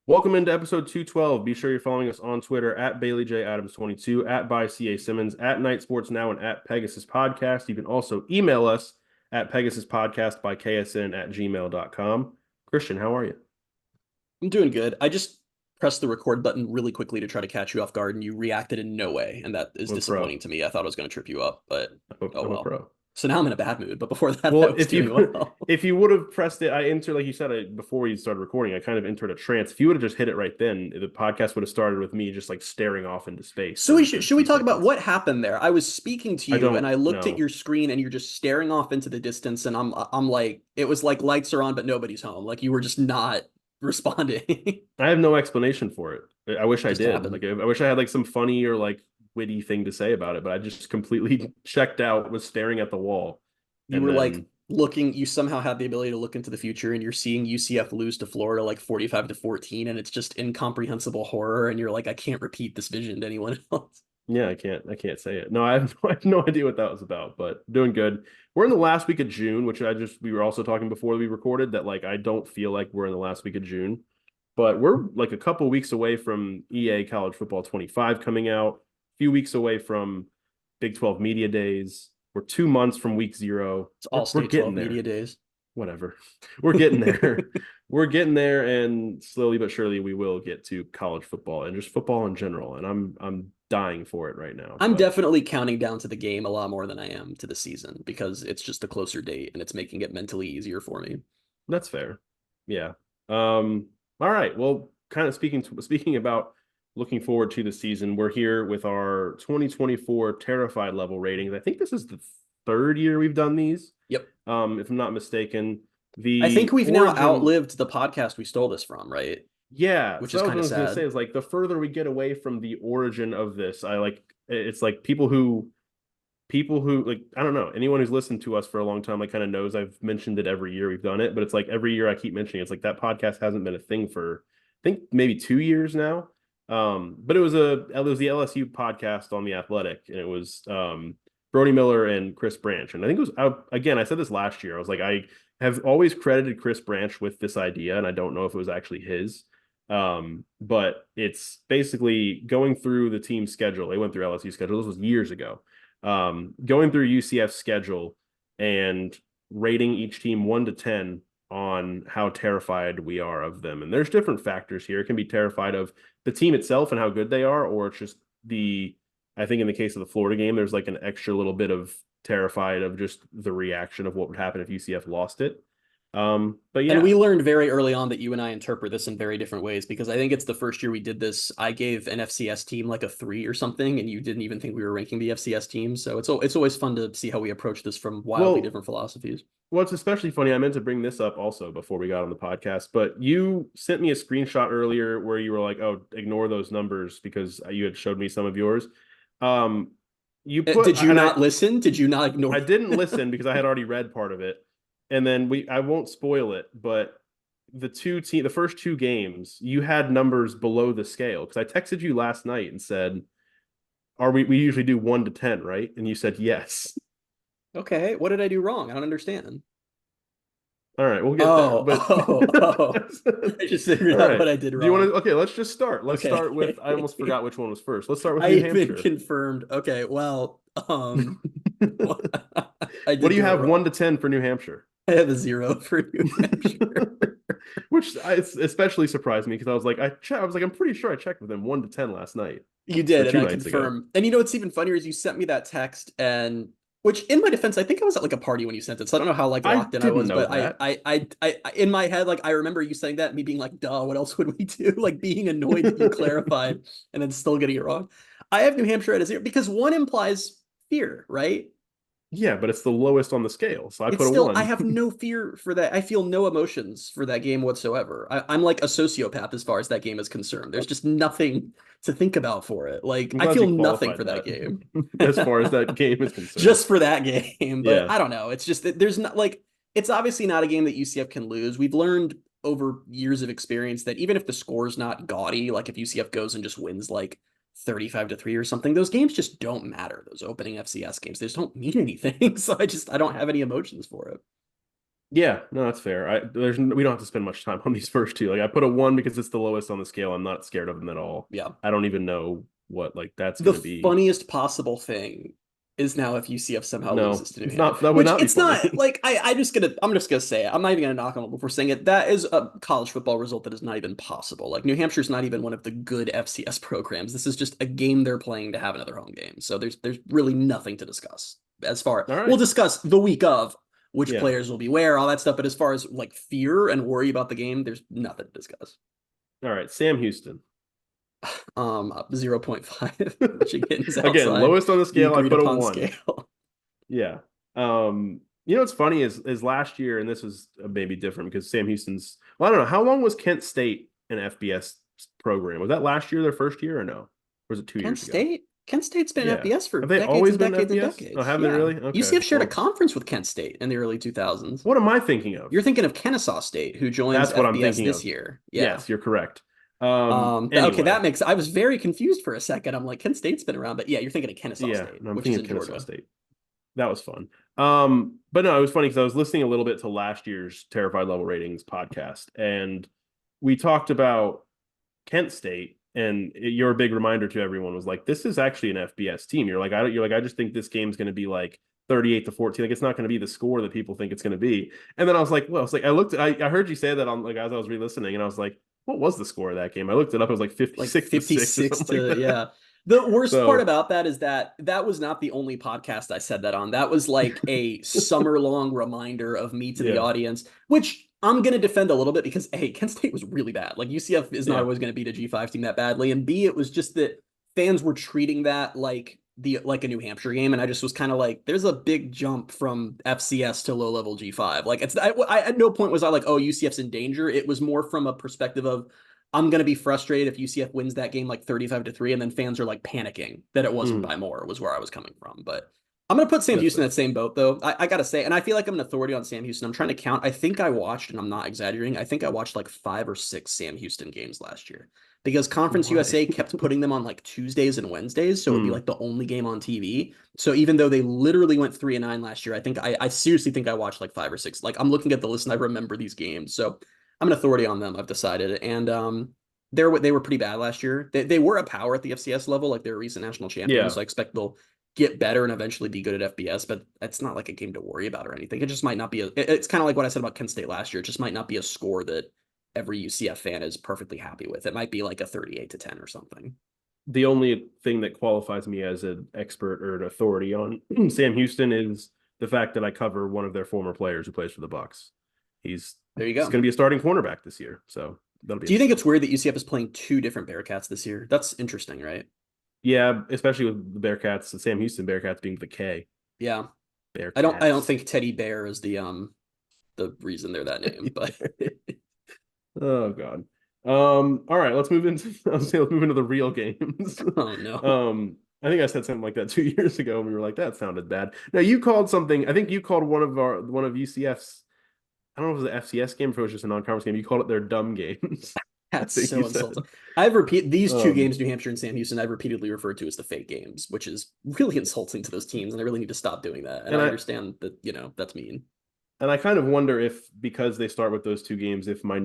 Welcome into episode 212. Be sure you're following us on Twitter at BaileyJAdams22, at ByCASimmons, at Night Sports Now, and at Pegasus Podcast. You can also email us at PegasusPodcastByKSN@gmail.com. Christian, how are you? I'm doing good. I just pressed the record button really quickly to try to catch you off guard, and you reacted in no way, and that is I'm a pro. disappointing to me. I thought I was going to trip you up, but oh I'm a well. pro. So now I'm in a bad mood, but before that, I Well, was if doing you well. if you would have pressed it, I entered like you said before we started recording. I kind of entered a trance. If you would have just hit it right then, the podcast would have started with me just like staring off into space So for we a should we few talk about seconds. what happened there? I was speaking to I you, and don't I looked at know. your screen, and you're just staring off into the distance, and I'm like, it was like lights are on, but nobody's home. Like you were just not responding. I have no explanation for it. I wish It I just did. happened. Like, I wish I had like some funny or like witty thing to say about it, but I just completely checked out, was staring at the wall, You and were like then looking, you somehow had the ability to look into the future, and you're seeing UCF lose to Florida like 45-14, and it's just incomprehensible horror, and you're like, I can't repeat this vision to anyone else. yeah, I can't say it. No, I have no idea what that was about, but doing good. We're in the last week of June, which we were also talking before we recorded that like I don't feel like we're in the last week of June, but we're like a couple weeks away from EA College Football 25 coming out, a few weeks away from Big 12 Media Days. We're 2 months from week zero. It's We're all we're state getting 12 there. media days. Whatever. We're getting there. We're getting there, and slowly but surely we will get to college football and just football in general. And I'm dying for it right now. I'm But definitely counting down to the game a lot more than I am to the season because it's just a closer date and it's making it mentally easier for me. that's fair. Yeah. All right. Well, kind of speaking about looking forward to the season, we're here with our 2024 Terrified level ratings. I think this is the third year we've done these. Yep. If I'm not mistaken. I think The we've now origin outlived the podcast we stole this from, right? Yeah, Which so is that was kind what I of was gonna say sad. is like the further we get away from the origin of this, I like it's like people who like I don't know, anyone who's listened to us for a long time like kind of knows I've mentioned it every year we've done it, but it's like every year I keep mentioning it's like that podcast hasn't been a thing for I think maybe 2 years now. But it was the LSU podcast on the Athletic, and it was Brody Miller and Chris Branch, and I think it was again I said this last year. I was like I have always credited Chris Branch with this idea, and I don't know if it was actually his. But it's basically going through the team schedule. They went through LSU schedule. This was years ago. Going through UCF's schedule and rating each team 1 to 10 on how terrified we are of them. And there's different factors here. It can be terrified of the team itself and how good they are, or it's just I think in the case of the Florida game, there's like an extra little bit of terrified of just the reaction of what would happen if UCF lost it. But And yeah, we learned very early on that you and I interpret this in very different ways because I think it's the first year we did this. I gave an FCS team like a 3 or something, and you didn't even think we were ranking the FCS team. So it's always fun to see how we approach this from wildly well, different philosophies. Well, it's especially funny. I meant to bring this up also before we got on the podcast, but you sent me a screenshot earlier where you were like, "Oh, ignore those numbers," because you had showed me some of yours. Um, you put Did you and not listen? Did you not I ignore? didn't listen because I had already read part of it, and then I won't spoil it, but the first two games, you had numbers below the scale because I texted you last night and said, "Are we usually do 1 to 10, right?" And you said yes. Okay, what did I do wrong? I don't understand. All right, we'll get there. Oh, But oh. I just figured all out right. what I did Do you want wrong. to Okay, let's just start. Let's start with I almost Okay. forgot which one was first. Let's start with I New even Hampshire. confirmed. Okay, well, I What did do you do it have wrong. 1 to 10 for New Hampshire? I have a 0 for New Hampshire. Which especially surprised me because I was like I'm pretty sure I checked with him 1 to 10 last night You or did, and two I nights ago. confirm. And you know what's even funnier is you sent me that text, and which in my defense, I think I was at like a party when you sent it, so I don't know how like I locked in I didn't was, know but that. in my head, like I remember you saying that, and me being like, "Duh, what else would we do?" Like being annoyed that you clarified and then still getting it wrong. I have New Hampshire at a 0 because 1 implies fear, right? Yeah, but it's the lowest on the scale, so I It's put a still, I 1. have no fear for that. I feel no emotions for that game whatsoever. I'm like a sociopath as far as that game is concerned. There's just nothing to think about for it. Like, I'm I glad feel you nothing qualified for that that game. as far as that game is concerned. Just for that game. But Yeah. I don't know. It's just that there's not like, it's obviously not a game that UCF can lose. We've learned over years of experience that even if the score's not gaudy, like if UCF goes and just wins like 35-3 or something, those games just don't matter. Those opening FCS games, they just don't mean anything. So I don't have any emotions for it. Yeah, no, that's fair. We don't have to spend much time on these first two. Like I put a 1 because it's the lowest on the scale. I'm not scared of them at all. Yeah. I don't even know what like that's The going to be. funniest possible thing is now if UCF somehow No, loses to New it's Hampshire, not. That would which not be it's not funny. like I'm just gonna say it. I'm not even gonna knock on it before saying it. That is a college football result that is not even possible. Like New Hampshire's not even one of the good FCS programs. This is just a game they're playing to have another home game. So there's really nothing to discuss. All We'll right. discuss the week of which Yeah. players will be where, all that stuff. But as far as like fear and worry about the game, there's nothing to discuss. All right. Sam Houston. 0.5. Michigan is Again, outside lowest on the the scale. I agreed put a upon 1. scale. Yeah. What's funny is last year, and this was maybe different because Sam Houston's. Well, I don't know how long was Kent State an FBS program? Was that last year their first year or no? Or was it 2 years ago? Kent State's been Yeah. FBS for Have they decades always and been decades and FBS? Oh, decades. have they Yeah. really? Okay. UCF shared a Well, conference with Kent State in the early 2000s. what am I thinking of? You're thinking of Kennesaw State, who joins That's what I'm FBS thinking this of. year. Yeah. Yes, you're correct. Okay, Anyway, I was very confused for a second. I'm like, Kent State's been around, but yeah, you're thinking of Kennesaw yeah, State, no, I'm which is thinking in Kennesaw Georgia. State. That was fun. But no, it was funny because I was listening a little bit to last year's Terrified Level Ratings podcast, and we talked about Kent State, and your big reminder to everyone was like, this is actually an FBS team. I just think this game's going to be like 38-14. Like it's not going to be the score that people think it's going to be. And then I was like, I heard you say that on like as I was re-listening, and I was like, what was the score of that game? I looked it up. It was like Like 56-6 or 56 something to like that. yeah. The worst part So about that is that that was not the only podcast I said that on. That was like a summer long reminder of me to the yeah, audience, which I'm going to defend a little bit because A, Kent State was really bad. Like UCF is not yeah. always going to beat a G5 team that badly. And B, it was just that fans were treating that like a New Hampshire game. And I just was kind of like, there's a big jump from FCS to low level G5. Like I at no point was I like, oh, UCF's in danger. It was more from a perspective of, I'm going to be frustrated if UCF wins that game like 35-3, and then fans are like panicking that it wasn't by more, was where I was coming from. But I'm going to put Sam That's Houston in fair. that same boat, though. I got to say, and I feel like I'm an authority on Sam Houston. I'm trying to count. I think I watched, and I'm not exaggerating, I think I watched like 5 or 6 Sam Houston games last year because Conference Why? USA kept putting them on like Tuesdays and Wednesdays. So it'd be Hmm. like the only game on TV. So even though they literally went 3-9 last year, I seriously think I watched like 5 or 6. Like I'm looking at the list and I remember these games. So I'm an authority on them, I've decided. And they were pretty bad last year. They were a power at the FCS level, like they're a recent national champion. Yeah. So I expect they'll get better and eventually be good at FBS, but it's not like a game to worry about or anything. It just might not be it's kind of like what I said about Kent State last year. It just might not be a score that every UCF fan is perfectly happy with. It might be like a 38-10 or something. The only thing that qualifies me as an expert or an authority on Sam Houston is the fact that I cover one of their former players who plays for the Bucks. He's There you he's go. going to be a starting cornerback this year, so that'll be Do you think it's interesting. weird that UCF is playing 2 different Bearcats this year? That's interesting, right? Yeah, especially with the Bearcats, the Sam Houston Bearcats being the K Yeah. I don't Bearcats. think Teddy Bear is the reason they're that name, but Oh God. All right, let's move into let's move into the real games. oh no. I think I said something like that 2 years ago, and we were like, that sounded bad. Now you called something. I think you called one of UCF's. I don't know if it was an FCS game, or if it was just a non-conference game. You called it their dumb games. I That's think you so said. insulting. I've repeat these 2 games, Um, New Hampshire and Sam Houston, I've repeatedly referred to as the fake games, which is really insulting to those teams, and they really need to stop doing that. And and I I understand that, that's mean. and I kind of wonder if because they start with those 2 games, if my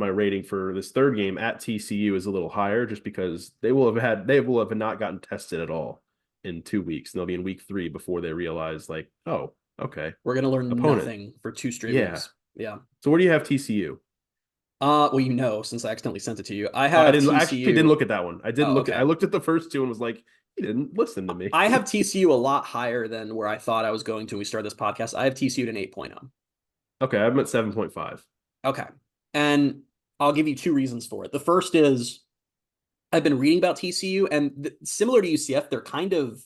rating for this third game at TCU is a little higher, just because they will have not gotten tested at all in 2 weeks, and they'll be in week 3 before they realize like, oh, okay, We're gonna learn opponent, nothing for 2 straight yeah. weeks. Yeah. So where do you have TCU? Well, since I accidentally sent it to you, I I have didn't actually didn't TCU. look at that one. I didn't Oh, look at. I okay. looked at the first 2 and was like, he didn't listen to me. I have TCU a lot higher than where I thought I was going to when we started this podcast. I have TCU at an 8.0. Okay, I'm at 7.5. Okay. And I'll give you 2 reasons for it. The first is I've been reading about TCU, and similar to UCF, they're kind of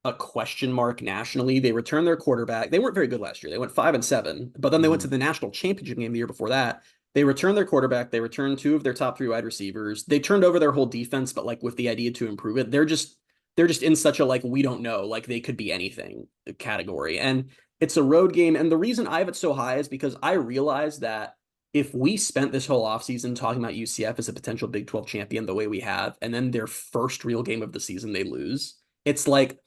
a question mark nationally. They returned their quarterback. They weren't very good last year. They went 5-7, but then they went to Mhm. the national championship game the year before that. They returned their quarterback. They returned 2 of their top 3 wide receivers. They turned over their whole defense, but like with the idea to improve it, they're just in such a like we don't know, like they could be anything category. And it's a road game. And the reason I have it so high is because I realize that if we spent this whole offseason talking about UCF as a potential Big 12 champion the way we have, and then their first real game of the season they lose, it's like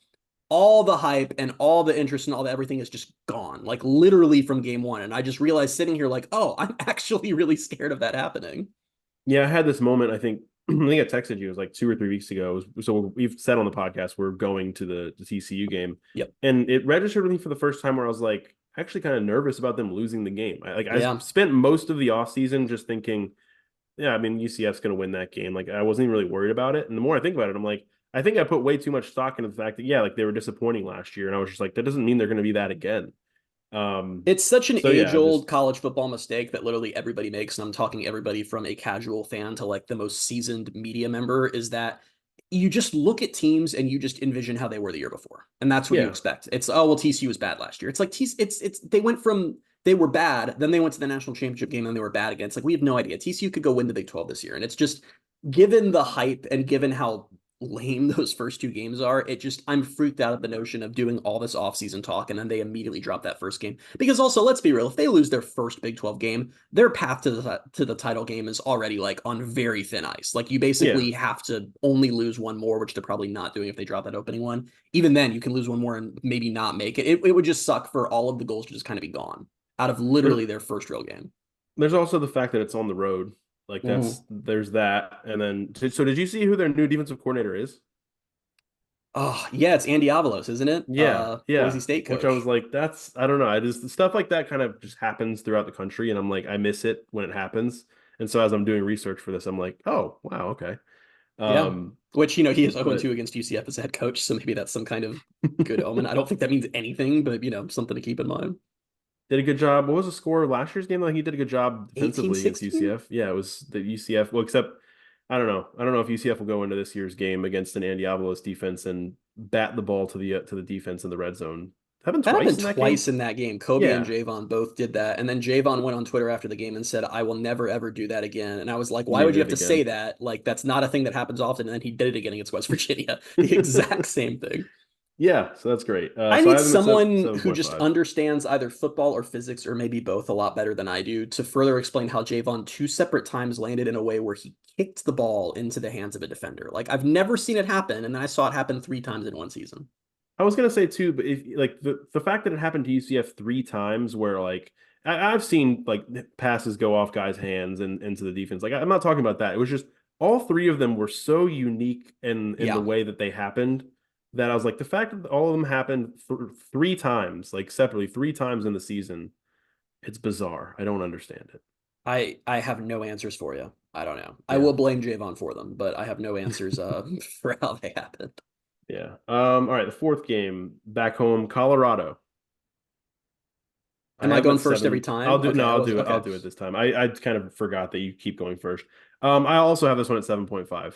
all the hype and all the interest and all the everything is just gone, like literally from game one. And I just realized sitting here like, oh, I'm actually really scared of that happening. Yeah, I had this moment. I think I texted you. It was like 2 or 3 weeks ago. So we've said on the podcast we're going to the TCU game, Yep. and it registered with me for the first time where I was like actually kind of nervous about them losing the game. I Yeah. spent most of the offseason just thinking, yeah, I mean UCF's going to win that game. Like I wasn't even really worried about it. And the more I think about it, I'm like, I think I put way too much stock into the fact that yeah, like they were disappointing last year, and I was just like, that doesn't mean they're going to be that again. It's such an So yeah, age-old just college football mistake that literally everybody makes, and I'm talking everybody from a casual fan to like the most seasoned media member, is that you just look at teams and you just envision how they were the year before. And that's what you yeah. expect. It's, oh, well, TCU was bad last year. It's like it's they went from they were bad, then they went to the national championship game and they were bad again. It's like we have no idea. TCU could go win the Big 12 this year. And it's just given the hype and given how lame those first two games are, it just I'm freaked out at the notion of doing all this offseason talk and then they immediately drop that first game. Because also, let's be real, if they lose their first Big 12 game, their path to the title game is already like on very thin ice. Like you Yeah. basically have to only lose one more, which they're probably not doing if they drop that opening one. Even then, you can lose one more and maybe not make it. It would just suck for all of the goals to just kind of be gone out of literally their first real game. There's also the fact that it's on the road. Like Mm-hmm. there's that. And then so did you see who their new defensive coordinator is? Oh, yeah, it's Andy Avalos, isn't it? Yeah, Boise yeah. State Which I coach. was like, that's I don't know. I just stuff like that kind of just happens throughout the country, and I'm like, I miss it when it happens. And so as I'm doing research for this, I'm like, oh wow, okay. Yeah. Um, Which, he is but 0-2 against UCF as head coach, so maybe that's some kind of good omen. I don't think that means anything, but something to keep in mind. did a good job. What was the score of last year's game? Like he did a good job defensively against 18-16? UCF. Yeah, it was the UCF. Well, except I don't know. I don't know if UCF will go into this year's game against an Andy Avalos defense and bat the ball to the defense in the red zone. Happened That twice happened in that game. twice in that game. Kobe and Yeah, Javon both did that. And then Javon went on Twitter after the game and said, I will never, ever do that again. And I was like, why neither would you have did to say again. that? Like, that's not a thing that happens often. And then he did it again against West Virginia. The exact same thing. Yeah, so that's great. I So I need have them at someone who just 7.5. understands either football or physics or maybe both a lot better than I do to further explain how Javon two separate times landed in a way where he kicked the ball into the hands of a defender. Like I've never seen it happen, and then I saw it happen 3 times in one season. I was gonna say too, but if like the fact that it happened to UCF 3 times, where like I've seen like passes go off guys' hands and into the defense. Like I'm not talking about that. It was just all three of them were so unique in the Yeah, way that they happened that I was like the fact that all of them happened 3 times, like separately, 3 times in the season. It's bizarre. I don't understand it. I have no answers for you. I don't know. I Yeah, will blame Javon for them, but I have no answers for how they happened. yeah. All right, the fourth game back home, Colorado. I Am I have them going at first every 7. I'll time? do Okay, no, I I'll was do it. I'll okay. do it this time. I kind of forgot that you keep going first. I also have this one at 7.5.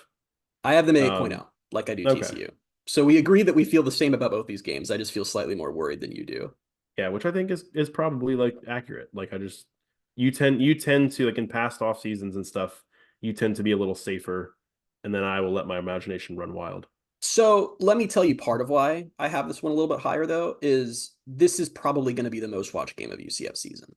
I have them at 8.0, Um, like I do okay. TCU. So we agree that we feel the same about both these games. I just feel slightly more worried than you do. Yeah, which I think is probably like accurate. Like I just you tend to like in past off seasons and stuff, you tend to be a little safer, and then I will let my imagination run wild. So let me tell you part of why I have this one a little bit higher, though, is this is probably going to be the most watched game of UCF season.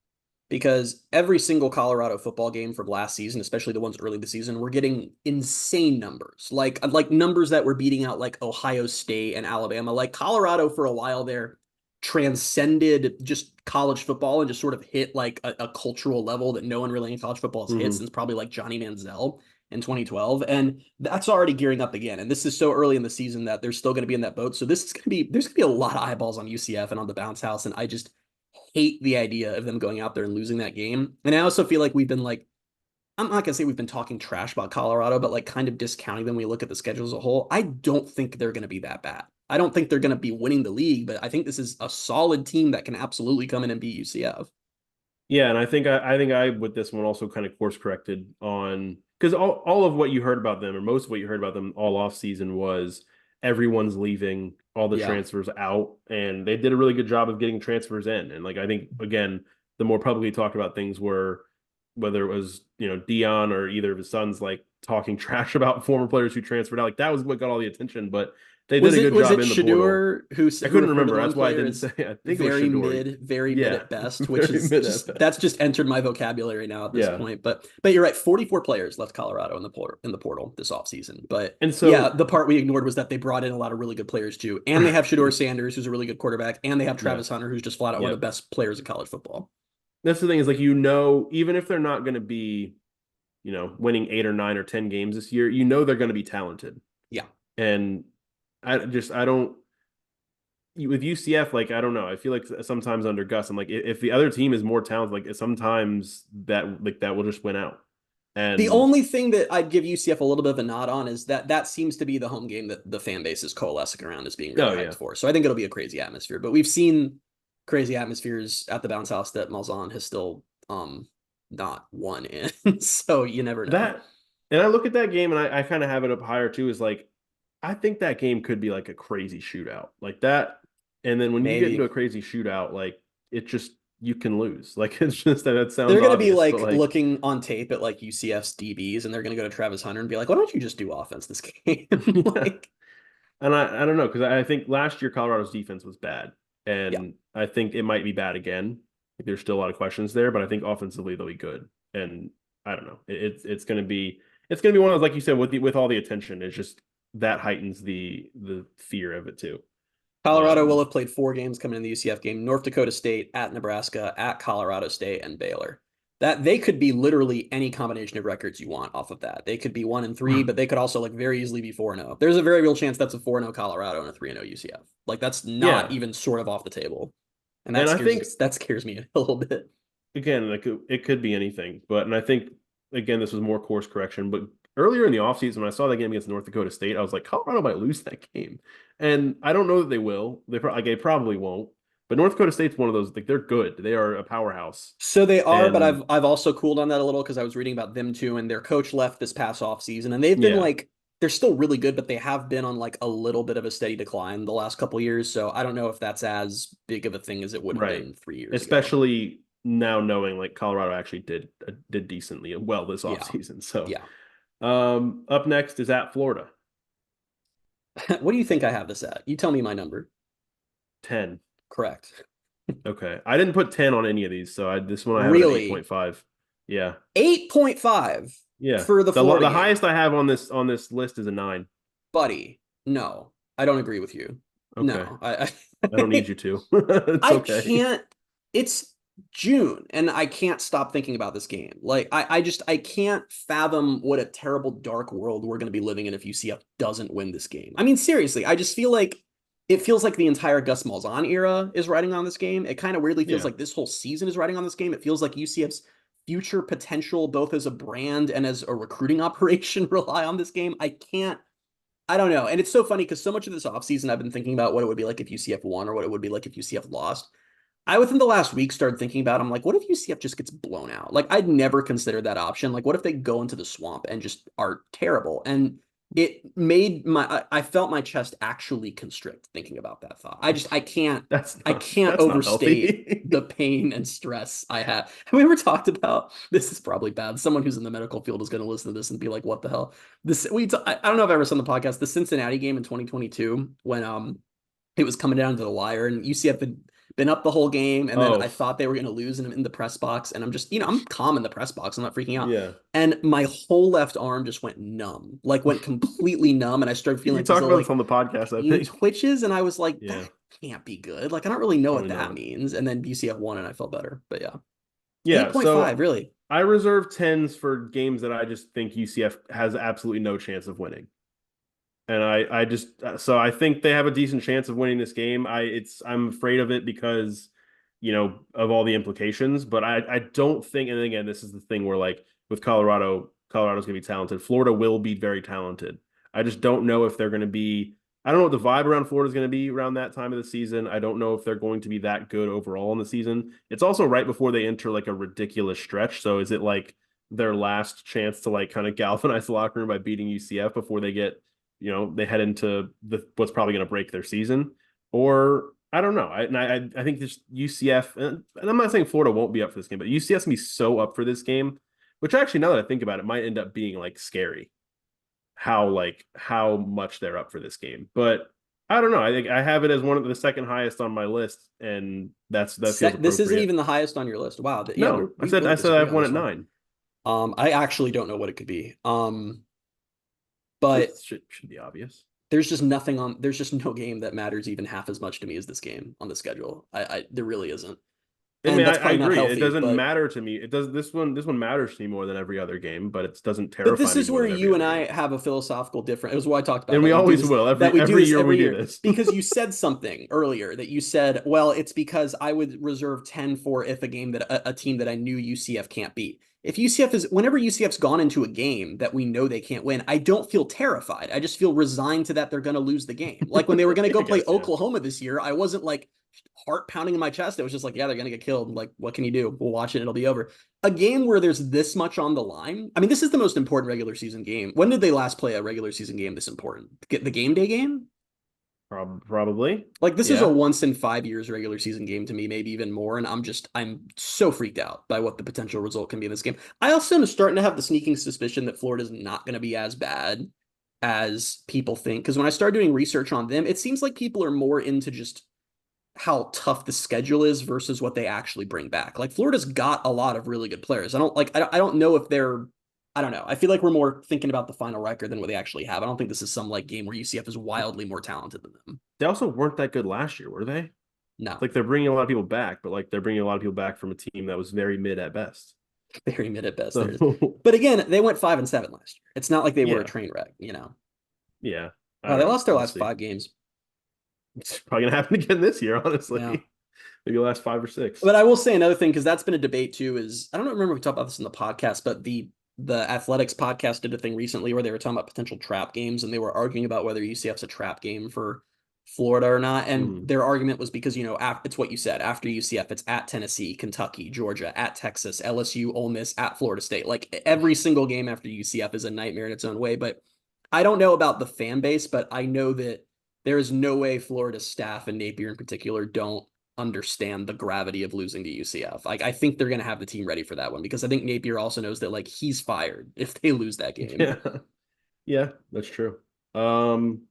Because every single Colorado football game from last season, especially the ones early in the season, we're getting insane numbers. Like numbers that were beating out like Ohio State and Alabama. Like Colorado for a while there transcended just college football and just sort of hit like a cultural level that no one really in college football has hit Hmm. since probably like Johnny Manziel in 2012. And that's already gearing up again. And this is so early in the season that they're still going to be in that boat. So this is going to be, there's going to be a lot of eyeballs on UCF and on the bounce house. And I just hate the idea of them going out there and losing that game. And I also feel like we've been like, I'm not gonna say we've been talking trash about Colorado, but like kind of discounting them when we look at the schedule as a whole. I don't think they're gonna be that bad. I don't think they're gonna be winning the league, but I think this is a solid team that can absolutely come in and beat UCF. Yeah, and I think I with this one also kind of course corrected on because all of what you heard about them or most of what you heard about them all off season was everyone's leaving, all the Yeah. transfers out, and they did a really good job of getting transfers in. And like I think again, the more publicly talked about things were whether it was Dion or either of his sons like talking trash about former players who transferred out, like that was what got all the attention. But They did a good Was job it in the portal. Shador who I who couldn't referred to remember. the one That's why I player didn't as say. I think it was Shador. very mid Yeah, at best, which very is mid at just that's best. just entered my vocabulary now at this Yeah, point. But you're right, 44 players left Colorado in the portal this offseason. But and yeah, so the part we ignored was that they brought in a lot of really good players too. And they have Shador Sanders, who's a really good quarterback, and they have yeah, Travis Hunter, who's just flat out one yeah. of the best players in college football. That's the thing is like you know, even if they're not going to be, winning 8 or 9 or 10 games this year, they're going to be talented. Yeah. And I don't with UCF, like I don't know. I feel like sometimes under Gus, I'm like if the other team is more talented, like sometimes that will just win out. The And only thing that I'd give UCF a little bit of a nod on is that seems to be the home game that the fan base is coalescing around as being really oh hyped yeah, for. So I think it'll be a crazy atmosphere. But we've seen crazy atmospheres at the bounce house that Malzahn has still not won in. So you never know. that and I look at that game and I kind of have it up higher too. Is like I think that game could be like a crazy shootout like that. And then when you get into Maybe. a crazy shootout, like it just you can lose. Like it's just that sounds They're gonna be obvious, but like like looking on tape at like UCF's DBs and they're gonna go to Travis Hunter and be like, why don't you just do offense this game? yeah. Like, And I don't know because I think last year Colorado's defense was bad, yeah. and I think it might be bad again. There's still a lot of questions there, but I think offensively they'll be good. And I don't know. It's gonna be one of those like you said with all the attention. It's just that heightens the fear of it too. Colorado will Um, have played 4 games coming in the UCF game: North Dakota State, at Nebraska, at Colorado State, and Baylor. That they could be literally any combination of records you want off of that. They could be 1-3, but they could also like very easily be 4-0. There's a very real chance that's a 4-0 Colorado and a 3-0 UCF. Like that's not yeah, even sort of off the table. And and I think that scares me a little bit. again, like it could be anything, and I think again this was more course correction. But earlier in the offseason, when I saw that game against North Dakota State, I was like, Colorado might lose that game, and I don't know that they will. They probably won't. But North Dakota State's one of those like they're good. They are a powerhouse, So they are, but and I've also cooled on that a little because I was reading about them too, and their coach left this past off season, and they've been yeah, like they're still really good, but they have been on like a little bit of a steady decline the last couple years. So I don't know if that's as big of a thing as it would have right. been 3 years ago. Especially now knowing like Colorado actually did decently well this Yeah, offseason. So, yeah. up next is at Florida, What do you think I have this at? You tell me my number. 10. Correct. Okay, I didn't put 10 on any of these, so this one I have at Really? 8.5. Yeah. 8.5 Yeah. for the Florida The game. highest I have on this list is a 9. Buddy, no, I don't agree with you. Okay. No, I don't need you to. It's I okay. can't. It's June, and I can't stop thinking about this game. Like I can't fathom what a terrible dark world we're going to be living in if UCF doesn't win this game. I mean, seriously, I just feel like it feels like the entire Gus Malzahn era is riding on this game. It kind of weirdly feels Yeah. like this whole season is riding on this game. It feels like UCF's future potential, both as a brand and as a recruiting operation, rely on this game. I don't know. And it's so funny because so much of this offseason I've been thinking about what it would be like if UCF won or what it would be like if UCF lost. I within the last week started thinking about I'm like, what if UCF just gets blown out? Like I'd never considered that option. Like what if they go into the swamp and just are terrible? And it made I felt my chest actually constrict thinking about that thought. I can't That's not overstate healthy. the pain and stress I have. Have we ever talked about this? Is probably bad. Someone who's in the medical field is going to listen to this and be like, what the hell? I don't know if I ever saw on the podcast the Cincinnati game in 2022 when it was coming down to the wire and UCF had been up the whole game. And then Oh, I thought they were going to lose in the press box. And I'm just, I'm calm in the press box. I'm not freaking out. yeah. And my whole left arm just went numb, like went completely numb. And I started feeling You like these talked little about this like on the podcast, I pain think. twitches. And I was like, Yeah, that can't be good. Like, I don't really know what probably that not. means. And then UCF won and I felt better. But yeah, Yeah, 8.5, so really. I reserve 10s for games that I just think UCF has absolutely no chance of winning. And I just so I think they have a decent chance of winning this game. I'm afraid of it because of all the implications, but I don't think, and again, this is the thing where like with Colorado's gonna be talented. Florida will be very talented. I just don't know if they're gonna be I don't know what the vibe around Florida is going to be around that time of the season. I don't know if they're going to be that good overall in the season. It's also right before they enter like a ridiculous stretch. So is it like their last chance to like kind of galvanize the locker room by beating UCF before they get, they head into what's probably going to break their season? Or I don't know. I think this UCF, and I'm not saying Florida won't be up for this game, but UCF's gonna be so up for this game, which actually now that I think about it, might end up being like scary how much they're up for this game. But I don't know. I think I have it as one of the second highest on my list, and that feels This isn't appropriate. even the highest on your list. Wow. Yeah, No, we I wouldn't said I disagree have on one this at one. 9. I actually don't know what it could be. But This should be obvious. there's just no game that matters even half as much to me as this game on the schedule. There really isn't. I And mean, that's I probably not agree. It healthy, doesn't but matter to me. It does. This one matters to me more than every other game, but it doesn't this terrify me is more where than every you and other game. I have a philosophical difference. It was what I talked about And that we we do always this will. that we do Every this year we every do year this. because you said something earlier that you said, well, it's because I would reserve 10 for if a game that a team that I knew UCF can't beat. If UCF is whenever UCF's gone into a game that we know they can't win, I don't feel terrified. I just feel resigned to that they're going to lose the game. Like when they were going to go I play guess, yeah. Oklahoma this year, I wasn't like heart pounding in my chest. It was just like, yeah, they're going to get killed. Like, what can you do? We'll watch it. It'll be over. A game where there's this much on the line. I mean, this is the most important regular season game. When did they last play a regular season game this important? Get the game day game? Probably. Like this is a Yeah. once in 5 years regular season game to me, maybe even more. And I'm so freaked out by what the potential result can be in this game. I also am starting to have the sneaking suspicion that Florida's not going to be as bad as people think. Because when I started doing research on them, it seems like people are more into just how tough the schedule is versus what they actually bring back. Like Florida's got a lot of really good players. I don't know if they're I don't know. I feel like we're more thinking about the final record than what they actually have. I don't think this is some like game where UCF is wildly more talented than them. They also weren't that good last year, were they? No, Like they're bringing a lot of people back, but like they're bringing a lot of people back from a team that was very mid at best. very mid at best. There it is. So But again, they went 5-7 last year. It's not like they were a yeah, train wreck, you know. yeah. I Wow, don't they know. lost their We'll last see. 5 games. It's probably gonna happen again this year, Yeah. honestly. Maybe the last 5 or 6. But I will say another thing because that's been a debate too. Is I don't remember if we talked about this in the podcast, but the Athletics podcast did a thing recently where they were talking about potential trap games and they were arguing about whether UCF's a trap game for Florida or not. And Mm. their argument was because it's what you said after UCF, it's at Tennessee, Kentucky, Georgia, at Texas, LSU, Ole Miss, at Florida State. Like every single game after UCF is a nightmare in its own way. But I don't know about the fan base, but I know that there is no way Florida staff and Napier in particular don't understand the gravity of losing to UCF. Like I think they're going to have the team ready for that one because I think Napier also knows that like he's fired if they lose that game. Yeah, yeah, that's true. Um,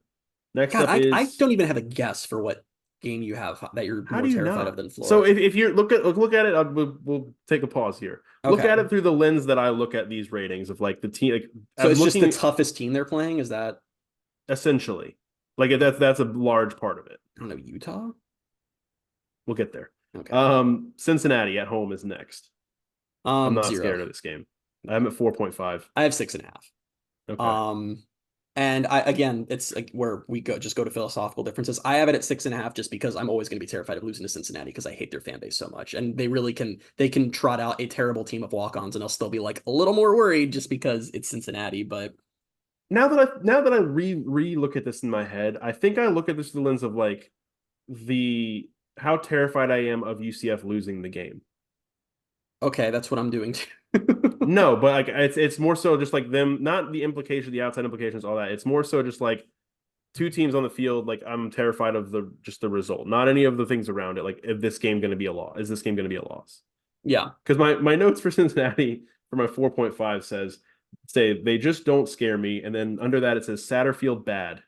Next God, up I is don't even have a guess for what game you have that you're how more do you terrified of not? than So Florida. if you look at it, we'll take a pause here. Look Okay. at it through the lens that I look at these ratings of like the team. Like So I'm it's just the looking toughest team they're playing. Is that essentially like that's a large part of it. I don't know, Utah? We'll get there. Okay. Cincinnati at home is next. I'm not 0. scared of this game. I'm at 4.5. I have 6.5. Okay. And I again, it's like where we just go to philosophical differences. I have it at 6.5 just because I'm always going to be terrified of losing to Cincinnati because I hate their fan base so much, and they can trot out a terrible team of walk-ons, and I'll still be like a little more worried just because it's Cincinnati. But Now that I re look at this in my head, I think I look at this through the lens of like the how terrified I am of UCF losing the game. okay, that's what I'm doing too. No, but like it's more so just like them, not the implication, the outside implications, all that. It's more so just like two teams on the field. Like I'm terrified of the result, not any of the things around it. Like if this game going to be a loss, is this game going to be a loss? Yeah, Because my notes for Cincinnati for my 4.5 say they just don't scare me, and then under that it says Satterfield bad.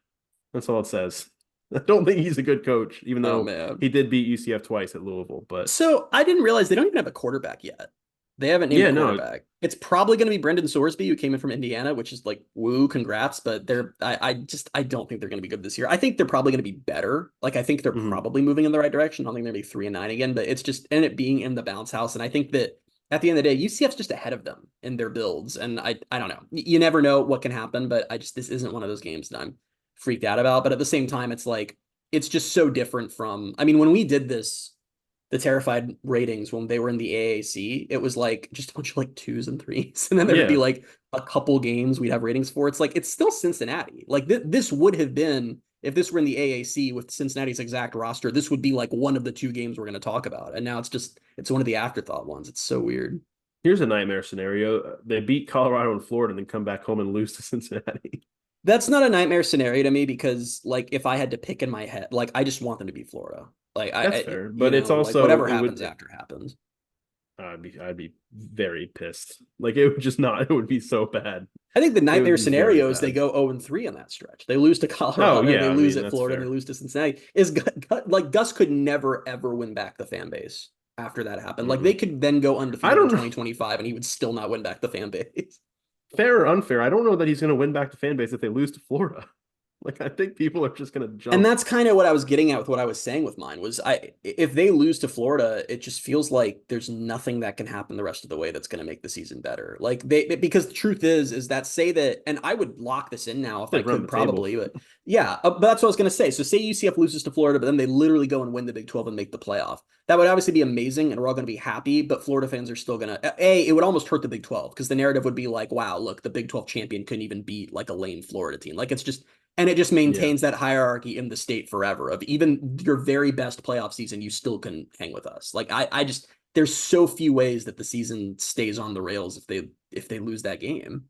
That's all it says. I don't think he's a good coach, even oh though man. he did beat UCF twice at Louisville. But So I didn't realize they don't even have a quarterback yet. They haven't named yeah, a no, quarterback. It's probably going to be Brendan Sorsby, who came in from Indiana, which is like, woo, congrats. But I don't think they're going to be good this year. I think they're probably going to be better. Like, I think they're mhm. probably moving in the right direction. I don't think they're going to be 3-9 again, but it's just, and it being in the bounce house. And I think that at the end of the day, UCF's just ahead of them in their builds. And I don't know. You never know what can happen, but this isn't one of those games that I'm freaked out about. But at the same time, it's like, it's just so different from, I mean, when we did this, the terrified ratings when they were in the AAC, it was like just a bunch of like 2s and 3s. And then there would be Yeah, like a couple games we'd have ratings for. It's like, it's still Cincinnati. Like this would have been, if this were in the AAC with Cincinnati's exact roster, this would be like one of the 2 games we're going to talk about. And now it's one of the afterthought ones. It's so weird. here's a nightmare scenario: they beat Colorado and Florida, and then come back home and lose to Cincinnati. That's not a nightmare scenario to me because like if I had to pick in my head, like I just want them to be Florida. Like That's fair, but it's like also whatever it happens would. after happens. I'd be very pissed. Like it would just not. It would be so bad. I think the It would nightmare be very scenario is they bad. go 0-3 on that stretch. They lose to Oh Colorado, they yeah, I lose mean at that's Florida, and they fair. lose to Cincinnati. Like Gus could never ever win back the fan base after that happened. Like they Mm-mm. could then go I undefeated in don't know. 2025 and he would still not win back the fan base. Fair or unfair, I don't know that he's going to win back the fan base if they lose to Florida. Like I think people are just going to And jump. that's kind of what I was getting at with what I was saying with mine was if they lose to Florida, it just feels like there's nothing that can happen the rest of the way that's going to make the season better. Like because the truth is that say that, and I would lock this in now if They I run could the table. probably, but yeah, but that's what I was going to say. So say UCF loses to Florida, but then they literally go and win the Big 12 and make the playoff. That would obviously be amazing, and we're all going to be happy. But Florida fans are still going to it would almost hurt the Big 12 because the narrative would be like, wow, look, the Big 12 champion couldn't even beat like a lame Florida team. Like it's just and it just Yeah. maintains that hierarchy in the state forever of even your very best playoff season, you still can hang with us. Like I just there's so few ways that the season stays on the rails if they lose that game.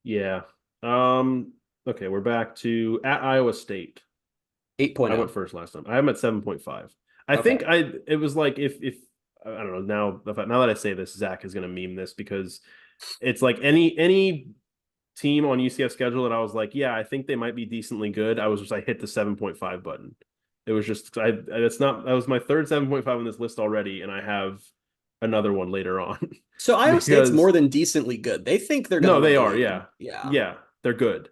Yeah. Okay, we're back to at Iowa State. I went 8.0. first last time. I'm at 7.5. I Okay. think it was like if I don't know, now that I say this, Zach is going to meme this because it's like any team on UCF schedule that I was like, yeah, I think they might be decently good. I hit the 7.5 button. It was just it's not that was my third 7.5 on this list already, and I have another one later on. So Iowa State's Because more than decently good. They think they're going to no, win they the are, league. yeah. Yeah. Yeah, they're good.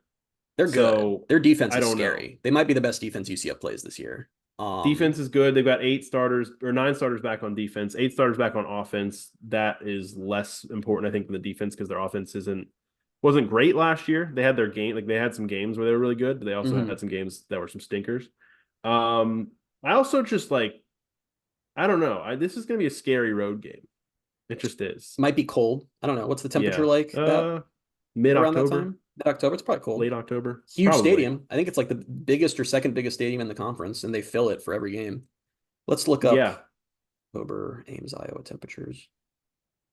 They're good. So Their defense I is don't know. scary. They might be the best defense UCF plays this year. Defense is good. They've got 8 starters or 9 starters back on defense, 8 starters back on offense. That is less important, I think, than the defense because their offense wasn't great last year. They had their game, like they had some games where they were really good, but they also Mhm. had some games that were some stinkers. I also just like I don't know. This is gonna be a scary road game. It just is. Might be cold. I don't know. What's the temperature Yeah. like that Mid around that October, time? Mid-October. It's probably cold. late October, Huge probably. stadium. I think it's like the biggest or second biggest stadium in the conference, and they fill it for every game. Let's look up Yeah. October Ames, Iowa temperatures.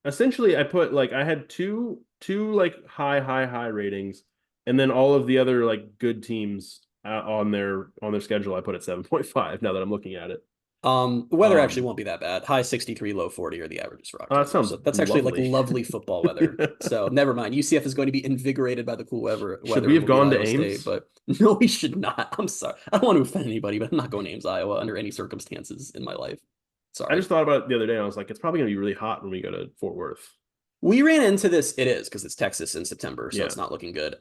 Essentially, I put like I had two like high ratings, and then all of the other like good teams on their schedule I put at 7.5. Now that I'm looking at it, The weather actually um, won't be that bad. High 63, low 40 are the averages for that October. So sounds that's actually like lovely. lovely football weather. So never mind. UCF is going to be invigorated by the cool Should weather we and have will beat gone to Iowa State. Ames? But no, we should not. I'm sorry. I don't want to offend anybody, but I'm not going to Ames, Iowa under any circumstances in my life. I Sorry. just thought about it the other day. And I was like, it's probably gonna be really hot when we go to Fort Worth. We ran into this. It is because it's Texas in September, so Yeah, it's not looking good.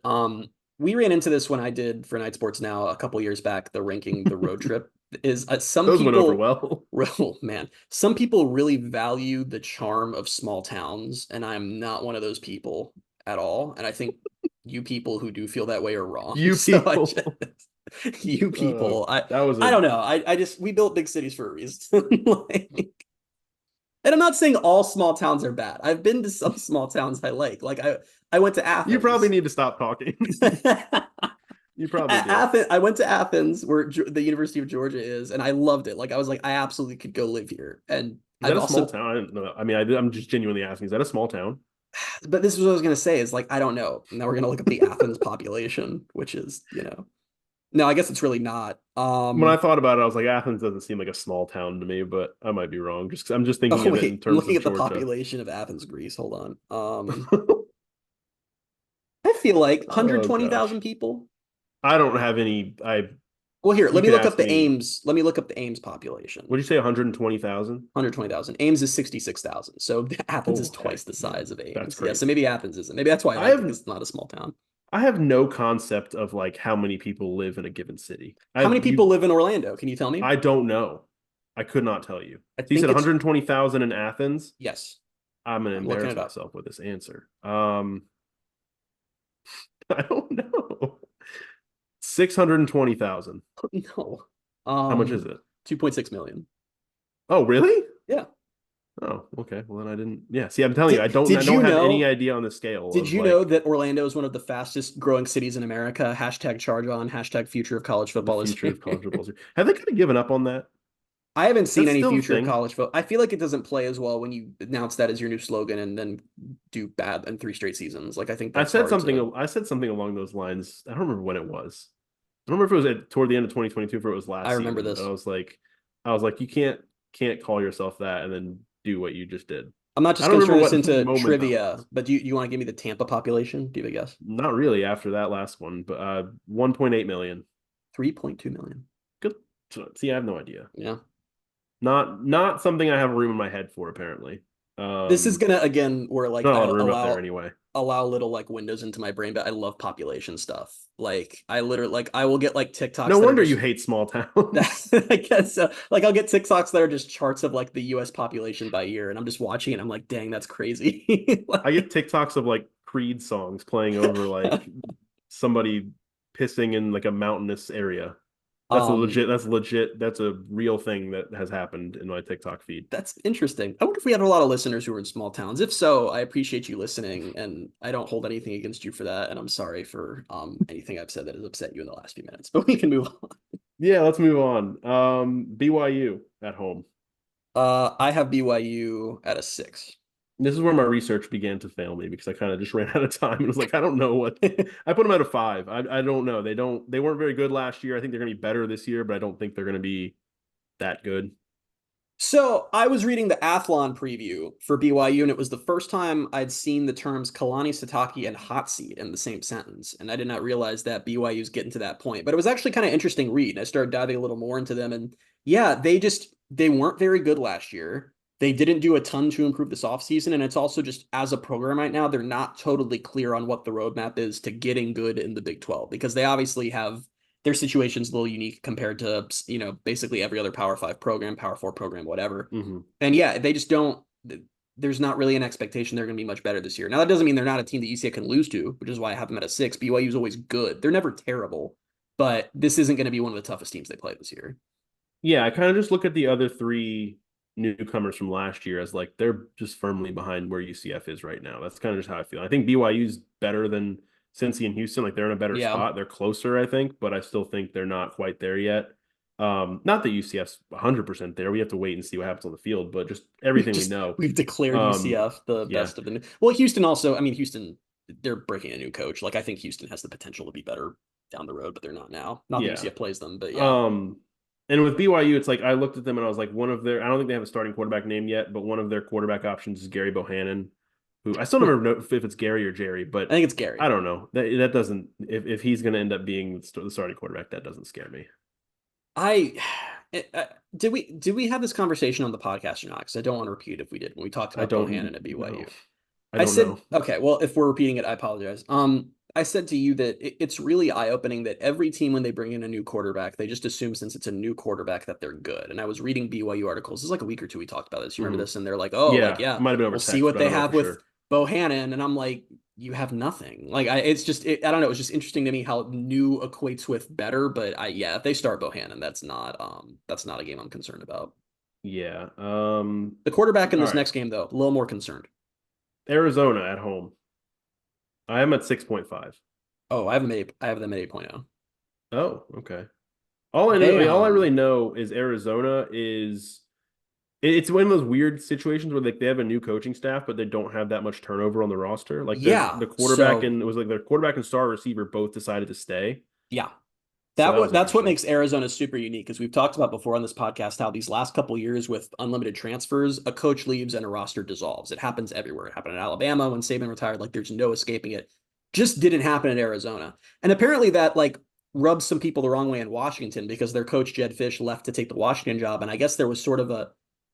We ran into this when I did for Night Sports Now a couple years back. The ranking the road trip is some those went over people. well. Oh man, some people really value the charm of small towns, and I'm not one of those people at all. And I think you people who do feel that way are wrong. You So I people. just, you people, That was I a don't know. I just we built big cities for a reason. Like, and I'm not saying all small towns are bad. I've been to some small towns I like. Like I went to You probably Athens. need to stop talking. You probably do. Athens, I went to Athens where the University of Georgia is, and I loved it. Like I was like, I absolutely could go live here. And Is I've that a small also, town? I didn't know. I mean, I'm just genuinely asking. Is that a small town? but this is what I was gonna say is like I don't know. Now we're gonna look up the Athens population, which is no, I guess it's really not. When I thought about it, I was like, Athens doesn't seem like a small town to me, but I might be wrong. Just 'cause I'm just thinking Oh of it in wait, I'm terms looking of at the Georgia. population of Athens, Greece. Hold on. I feel like Oh gosh, 120,000 people. I don't have any. I Well, here, You let me could look up ask the me. Ames. Let me look up the Ames population. Would you say 120,000? 120,000. Ames is 66,000. So Athens is Oh twice heck, the yeah, size of that's Ames. Yeah, so crazy. maybe Athens isn't. Maybe that's why I I liked it have because it's not a small town. I have no concept of like how many people live in a given city. How many people live in Orlando? Can you tell me? I don't know. I could not tell you. I So you said think it's 120,000 in Athens. yes. I'm gonna I'm looking embarrass it up. myself with this answer. I don't know. 620,000. No. How much is it? 2.6 million. Oh, really? Yeah. Oh, okay. Well, then I didn't. Yeah. See, I'm telling you, Did I did don't you have any know idea on the scale did of you know like that Orlando is one of the fastest growing cities in America? Hashtag charge on, hashtag future of college the football is future here. of college football. Have they kind of given up on that? I haven't Is seen that any still a future of thing? college football. I feel like it doesn't play as well when you announce that as your new slogan and then do bad in 3 straight seasons. Like I think that's hard to. I said something along those lines. I don't remember when it was. I don't remember if it was toward the end of 2022 or if it was I last remember season, but this. I was like, you can't call yourself that and then do what you just did. I'm not I just don't going to turn remember this what into moment that trivia, was. but do you want to give me the Tampa population? Do you have a guess? Not really after that last one, but 1.8 million. 3.2 million. Good. See, I have no idea. Yeah. Not something I have room in my head for, apparently. This is gonna again where like Not a I lot of room up there allow anywy. little like windows into my brain, but I love population stuff. Like I literally like I will get like No TikToks that are wonder you just hate small towns. I guess so. Like I'll get TikToks that are just charts of like the US population by year, and I'm just watching it and I'm like, dang, that's crazy. I get Like TikToks of like Creed songs playing over like somebody pissing in like a mountainous area. um That's legit. That's a real thing that has happened in my TikTok feed. that's interesting. I wonder if we had a lot of listeners who were in small towns. If so, I appreciate you listening and I don't hold anything against you for that. And I'm sorry for anything I've said that has upset you in the last few minutes, but we can move on. Yeah, let's move on. BYU at home. I have BYU at a 6. This is where my research began to fail me because I kind of just ran out of time and was like, I don't know what I put them at a 5. I don't know. They weren't very good last year. I think they're gonna be better this year, but I don't think they're gonna be that good. So I was reading the Athlon preview for BYU, and it was the first time I'd seen the terms Kalani Sitake and hot seat in the same sentence. And I did not realize that BYU's getting to that point. But it was actually kind of interesting read. And I started diving a little more into them. And yeah, they weren't very good last year. They didn't do a ton to improve this offseason. And it's also just as a program right now, they're not totally clear on what the roadmap is to getting good in the Big 12 because they obviously have their situation's a little unique compared to basically every other Power 5 program, Power 4 program, whatever. Mm-hmm. And yeah, they just don't. There's not really an expectation they're going to be much better this year. Now that doesn't mean they're not a team that UCF can lose to, which is why I have them at a 6. BYU is always good. They're never terrible, but this isn't going to be one of the toughest teams they play this year. Yeah, I kind of just look at the other three newcomers from last year as like they're just firmly behind where UCF is right now. That's kind of just how I feel. I think BYU's better than Cincy and Houston. Like they're in a better Yeah, spot. They're closer, I think, but I still think they're not quite there yet. Not that UCF's 100% there. We have to wait and see what happens on the field, but just everything we know. we've declared UCF the Yeah, best of the new. Well, Houston also. I mean, Houston they're breaking a new coach. Like I think Houston has the potential to be better down the road, but they're not now. Not that yeah. UCF plays them, but yeah. Um, and with BYU, it's like I looked at them and I was like, I don't think they have a starting quarterback name yet, but one of their quarterback options is Gary Bohannon, who I still never know if it's Gary or Jerry, I but think it's Gary. I don't know. That doesn't if he's going to end up being the starting quarterback, that doesn't scare me. I did we have this conversation on the podcast or not? Because I don't want to repeat if we did when we talked I about don't Bohannon at know. BYU. I I don't said know. okay. Well, if we're repeating it, I apologize. I said to you that it's really eye opening that every team when they bring in a new quarterback, they just assume since it's a new quarterback that they're good. And I was reading BYU articles. This is like a week or two we talked about this. You remember Mhm. this? And they're like, oh, like Yeah, yeah, it might have been over we'll see text, what but I they don't know have for with sure. Bohannon. And I'm like, you have nothing. Like I don't know. It's just interesting to me how new equates with better. But yeah, if they start Bohannon, that's not a game I'm concerned about. Yeah. The quarterback in All this right. next game, though, a little more concerned. Arizona at home. I am at 6.5. Oh, I have them at 8.0. Oh, okay. All I know, I They mean, all I really know is Arizona is it's one of those weird situations where like they have a new coaching staff, but they don't have that much turnover on the roster. Like yeah. the quarterback So and it was like their quarterback and star receiver both decided to stay. yeah, So that was that's what interesting. makes Arizona super unique because we've talked about before on this podcast how these last couple years with unlimited transfers, a coach leaves and a roster dissolves. It happens everywhere. It happened in Alabama when Saban retired. Like there's no escaping it. Just didn't happen in Arizona. And apparently that like rubs some people the wrong way in Washington because their coach Jed Fish left to take the Washington job. And I guess there was sort of a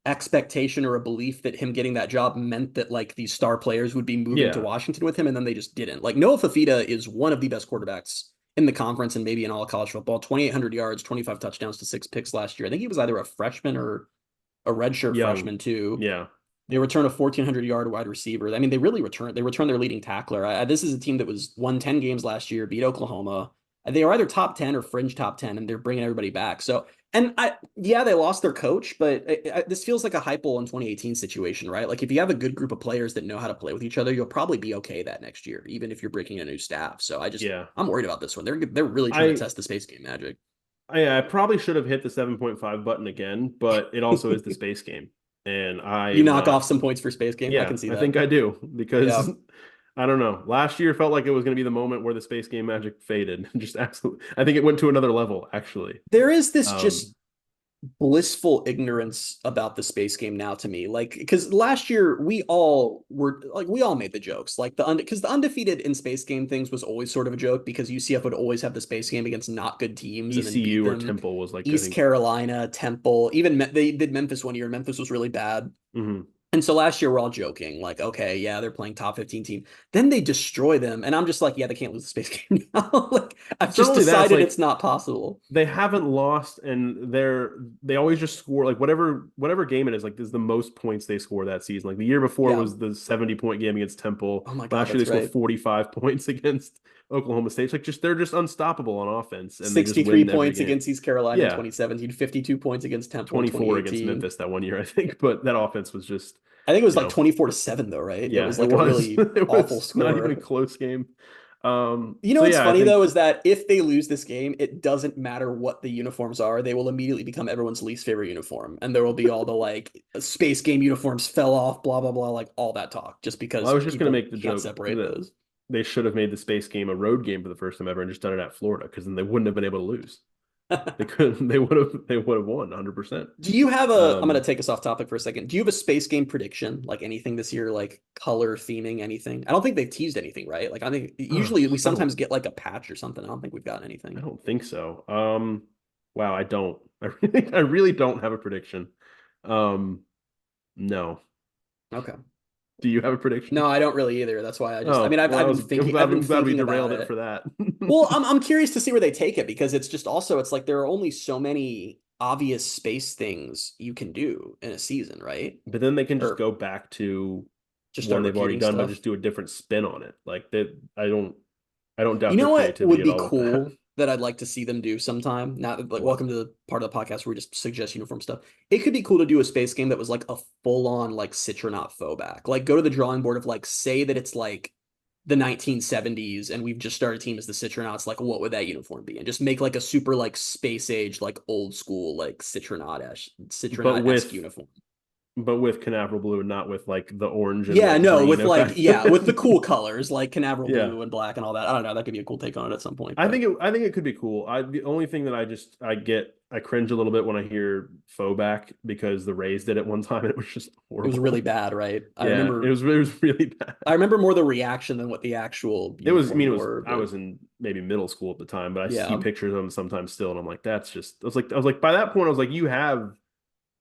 expectation or a belief that him getting that job meant that like these star players would be moving to Yeah. Washington with him, and then they just didn't. Like Noah Fafita is one of the best quarterbacks in the conference and maybe in all of college football. 2,800 yards, 25 touchdowns to 6 picks last year. I think he was either a freshman or a redshirt Young. freshman too. Yeah. They return a 1,400-yard wide receiver. I mean, they really return. They return their leading tackler. This is a team that was won 10 games last year, beat Oklahoma. They are either top 10 or fringe top 10, and they're bringing everybody back. So, and yeah, they lost their coach, but this feels like a Heupel in 2018 situation, right? Like if you have a good group of players that know how to play with each other, you'll probably be okay that next year, even if you're breaking a new staff. So Yeah. I'm worried about this one. They're really trying to I test the space game magic. I probably should have hit the 7.5 button again, but it also is the space game. And I You am knock off not. some points for space game. I Yeah, can see I that. think I do Yeah. because I don't know. Last year felt like it was going to be the moment where the space game magic faded. Just absolutely. I think it went to another level actually. There is this Um just blissful ignorance about the space game now to me. Like, because last year we all made the jokes. Like because the undefeated in space game things was always sort of a joke because UCF would always have the space game against not good teams and then beat ECU or them. Temple was like, I East think. Carolina, Temple, even they did Memphis one year. Memphis was really bad. Hmm. And so last year we're all joking, like, okay, yeah, they're playing top 15 team. Then they destroy them, and I'm just like, yeah, they can't lose the space game now. Like, I've It's not just only that, it's decided like it's not possible. they haven't lost, and they always just score like whatever game it is. Like, this is the most points they score that season. Like the year before Yeah. was the 70-point game against Temple. Oh my God, Last year they that's scored right. 45 points against Oklahoma State. It's like they're just unstoppable on offense, and they just 63 win every points game. against East Carolina in Yeah, 2017, 52 points against Temple in 24 against 2018. Memphis that one year, I think. But that offense was just, I think it was you like know, 24-7 though, right? It yeah, was it like a was. really It awful was not even a score. close game. You know So what's yeah, I funny think though is that if they lose this game, it doesn't matter what the uniforms are. They will immediately become everyone's least favorite uniform, and there will be all the like space game uniforms fell off, blah blah blah, like all that talk, just well, I because was just gonna people make the can't joke separate that those. they should have made the space game a road game for the first time ever and just done it at Florida because then they wouldn't have been able to lose. They couldn't. They would have won 100%. Do you have a? I'm gonna Um, take us off topic for a second. Do you have a space game prediction, like anything this year, like color theming, anything? I don't think they've teased anything, right? Like I think usually we I don't. sometimes get like a patch or something. I don't think we've gotten I anything. don't think so. Wow, I don't. I really don't have a prediction. Um, no. Okay. Do you have a prediction? No, I don't really either. That's why I mean, Oh, well, I'm I've glad. been I'm glad we thinking about derailed it it. for that. Well, I'm curious to see where they take it because it's just also it's like there are only so many obvious space things you can do in a season, right? But then they can just Or go back to just one start they've already repeating done, but stuff. just do a different spin on it. Like that, I don't You doubt their know what creativity would at be all with that. cool that I'd like to see them do sometime? Not like What? welcome to the part of the podcast where we just suggest uniform stuff. It could be cool to do a space game that was like a full-on like Citronaut throwback. Like go to the drawing board of like say that it's like the 1970s and we've just started a team as the Citronauts, like what would that uniform be? And just make like a super like space age, like old school, like But Citronaut-esque with uniform. but with Canaveral blue, not with like the orange and Yeah, like no, green with like effect. yeah, with the cool colors like Canaveral Yeah. blue and black and all that. I don't know, that could be a cool take on it at some point, I but think it could be cool. The only thing that I cringe a little bit when I hear Faux because the Rays did it one time and it was just it was really horrible. bad, right? Yeah, it was really bad. I remember more the reaction than what the actual It was, I mean, uniforms were, I but was in maybe middle school at the time, but I see yeah. pictures of them sometimes still, and I'm like, I was like, by that point, I was like, you have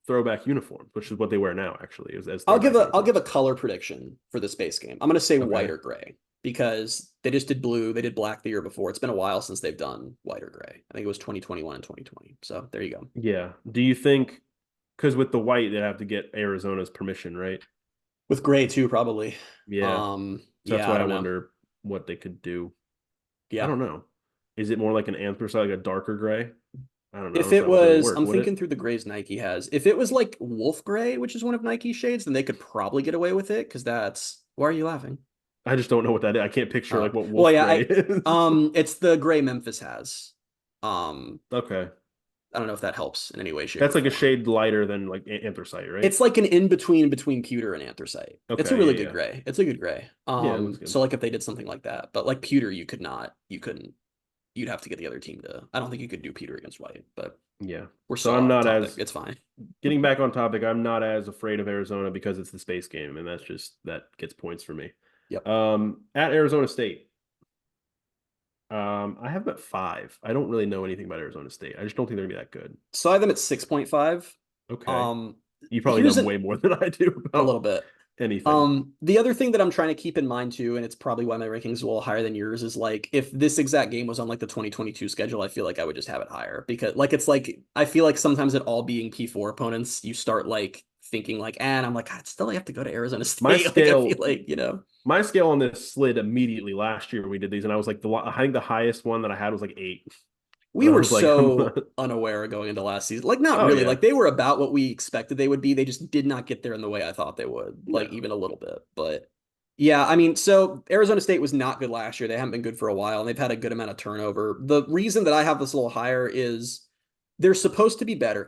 throwback uniforms, which is what they wear now, actually, as throwback I'll give a uniforms. color prediction for the space game. I'm gonna say white Okay. or gray because they just did blue, they did black the year before. It's been a while since they've done white or gray. I think it was 2021 and 2020. So there you go. Yeah. Do you think, because with the white, they have to get Arizona's permission, right? With gray too, probably. Yeah. So that's Yeah, I why I don't know. wonder what they could do. I Yeah. don't know. Is it more like an anthracite, like a darker gray? I don't know. I don't If know if it that would really was, work, I'm would it? thinking through the grays Nike has. If it was like wolf gray, which is one of Nike's shades, then they could probably get away with it because that's why are you laughing? I just don't know what that is. I can't picture like what Well, wolf yeah, gray is. it's the gray Memphis has. Um, Okay. I don't know if that helps in any way, shape, That's or like a form. shade lighter than like anthracite, right? It's like an in between pewter and anthracite. It's a Okay, really yeah, good yeah. gray. It's a good gray. Yeah, it looks good. So like if they did something like that, but like pewter, you couldn't. You'd have to get the other team to. I don't think you could do pewter against white, but Yeah. we're So so I'm off not topic. as It's fine. getting back on topic, I'm not as afraid of Arizona because it's the space game, and that gets points for me. Yep. At Arizona State. I have them at 5. I don't really know anything about Arizona State. I just don't think they're gonna be that good. So I have them at 6.5. Okay. Um, You probably know here's way an more than I do a little about bit. anything. The other thing that I'm trying to keep in mind too, and it's probably why my rankings is a little higher than yours, is like if this exact game was on like the 2022 schedule, I feel like I would just have it higher because like it's like I feel like sometimes it all being P4 opponents, you start like thinking like, and I'm like, God, still I have to go to Arizona My State. Like I feel scale like, you know, my scale on this slid immediately last year when we did these, and I was like I think the highest one that I had was like 8. we And I were was like, I'm not. so unaware going into last season. Like not Oh really. yeah. Like they were about what we expected they would be. They just did not get there in the way I thought they would, like No. even a little bit. But yeah, I mean, so Arizona State was not good last year. They haven't been good for a while, and they've had a good amount of turnover. The reason that I have this a little higher is they're supposed to be better.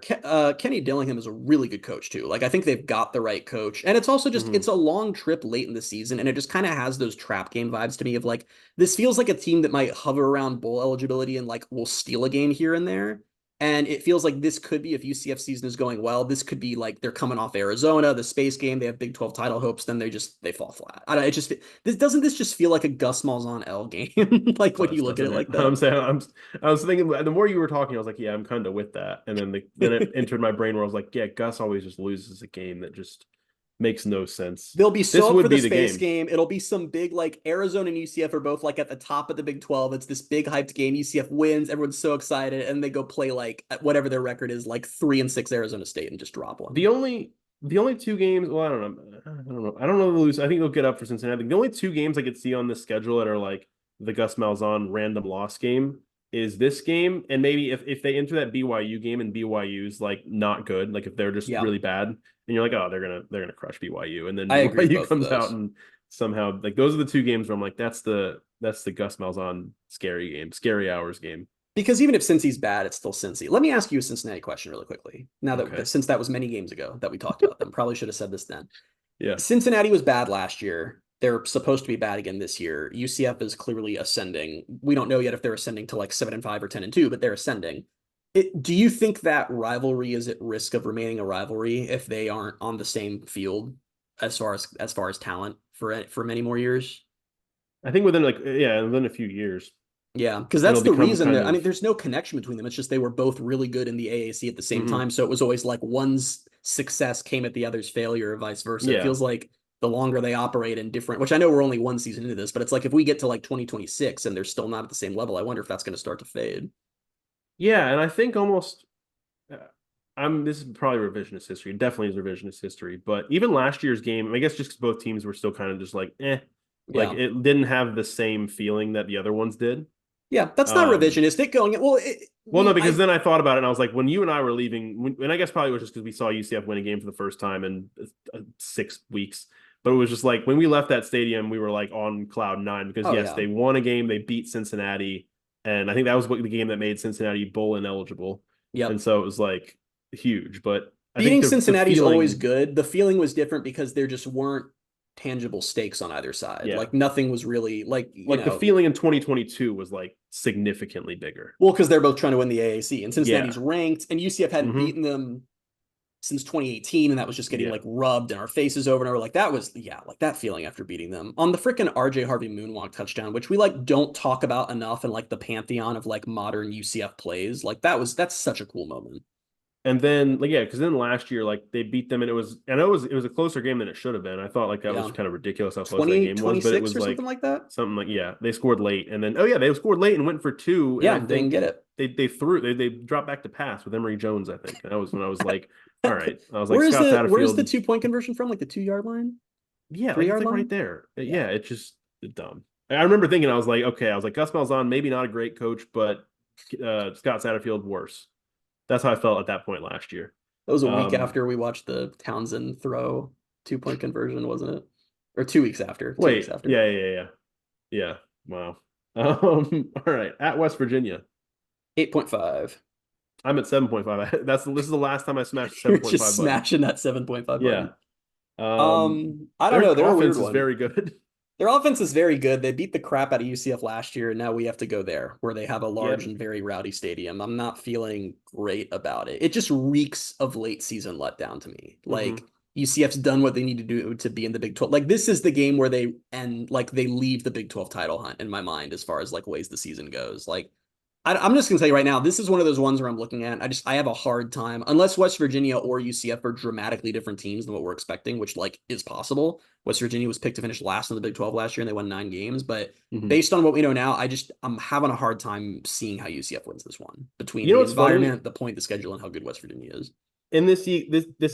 Kenny Dillingham is a really good coach too. Like I think they've got the right coach, and it's also just Hmm. it's a long trip late in the season, and it just kind of has those trap game vibes to me of like this feels like a team that might hover around bowl eligibility and like will steal a game here and there. And it feels like this could be, if UCF season is going well, this could be like they're coming off Arizona, the space game, they have Big 12 title hopes, then they fall flat. I don't, it just, this just feel like a Gus Malzahn L game? Like when you look at it like that. I'm saying I was thinking the more you were talking, I was like, yeah, I'm kind of with that. And then it entered my brain where I was like, yeah, Gus always just loses a game that just makes no sense. They'll be This so up would for the be the space game. game. It'll be some big, like Arizona and UCF are both like at the top of the Big 12. It's this big hyped game. UCF wins. Everyone's so excited. And they go play like whatever their record is, like 3-6 Arizona State and just drop one. The only two games, well, I don't know the lose. I think they'll get up for Cincinnati. The only two games I could see on this schedule that are like the Gus Malzahn random loss game is this game, and maybe if they enter that BYU game and BYU's like not good, like if they're just Yeah. really bad, and you're like, oh, they're gonna crush BYU, and then I agree with BYU both of comes out those. and somehow like those are the two games where I'm like, that's the Gus Malzahn scary game, scary hours game. Because even if Cincy's bad, it's still Cincy. Let me ask you a Cincinnati question really quickly. Now Okay. since that was many games ago that we talked about them, probably should have said this then. Yeah. Cincinnati was bad last year. They're supposed to be bad again this year. UCF is clearly ascending. We don't know yet if they're ascending to like 7-5 or 10-2, but they're ascending. Do you think that rivalry is at risk of remaining a rivalry if they aren't on the same field as far as talent for many more years? I think within a few years Yeah, because that's it'll the become reason kind that I of mean, there's no connection between them. It's just they were both really good in the AAC at the same mhm. time. So it was always like one's success came at the other's failure, or vice versa. It Yeah. feels like the longer they operate in different, which I know we're only one season into this, but it's like if we get to like 2026 and they're still not at the same level, I wonder if that's going to start to fade. Yeah, and I think almost uh, this is probably revisionist history. It definitely is revisionist history. But even last year's game, I guess just because both teams were still kind of just like, like Yeah. it didn't have the same feeling that the other ones did. Yeah. That's not Um, revisionistic going. Well, well, no, because then I thought about it and I was like, when you and I were leaving, and I guess probably it was just because we saw UCF win a game for the first time in 6 weeks. But it was just like when we left that stadium, we were like on cloud nine because oh, yes, yeah. they won a game, they beat Cincinnati, and I think that was the game that made Cincinnati bowl ineligible. And Yep. so it was like huge. But I think Beating the Cincinnati is always feeling, good. The feeling was different because there just weren't tangible stakes on either side. yeah, Like nothing was really like, like the feeling in 2022 was like significantly bigger. well, because they're both trying to win the AAC and Cincinnati's Yeah. ranked and UCF hadn't Hmm. beaten them since 2018 and that was just getting Yeah. like rubbed in our faces over and over. Like that was, yeah, like that feeling after beating them on the freaking RJ Harvey moonwalk touchdown, which we like don't talk about enough in like the pantheon of like modern UCF plays. Like that's such a cool moment. And then like yeah, because then last year like they beat them and I know it was a closer game than it should have been. I thought like that was Yeah. kind of ridiculous how close that 28, game was, but it 26 was or something like like that. something like yeah, they scored late and then oh yeah, they scored late and went for two and Yeah, I they didn't think get it. they dropped back to pass with Emory Jones, I think. And that was when I was like, all right. I was like Scott Where's the Satterfield, 2 point conversion from? Like the 2 yard line? yeah, Three like it's yard like right line? there. Yeah. Yeah, it's just dumb. I remember thinking I was like, okay, I was like Gus Malzahn, maybe not a great coach, but Scott Satterfield worse. That's how I felt at that point last year. That was a week Um, after we watched the Townsend throw 2 point conversion, wasn't it? Or 2 weeks after. 2 weeks Wait, after. yeah. Wow. All right. At West Virginia, 8.5. I'm at 7.5. This is the last time I smashed the You're 7.5 just button. smashing that 7.5 Yeah. button. I don't Their know. They're a weird offense is one. very good. Their offense is very good. They beat the crap out of UCF last year, and now we have to go there where they have a large Yep. and very rowdy stadium. I'm not feeling great about it. It just reeks of late season letdown to me. Like Hmm. UCF's done what they need to do to be in the Big 12. Like this is the game where they end like they leave the Big 12 title hunt in my mind as far as like ways the season goes. Like I'm just gonna tell you right now, this is one of those ones where I'm looking at. I have a hard time unless West Virginia or UCF are dramatically different teams than what we're expecting, which like is possible. West Virginia was picked to finish last in the Big 12 last year and they won 9 games. But Hmm. based on what we know now, I'm having a hard time seeing how UCF wins this one between You know the what's funny? environment, the point, the schedule, and how good West Virginia is. In this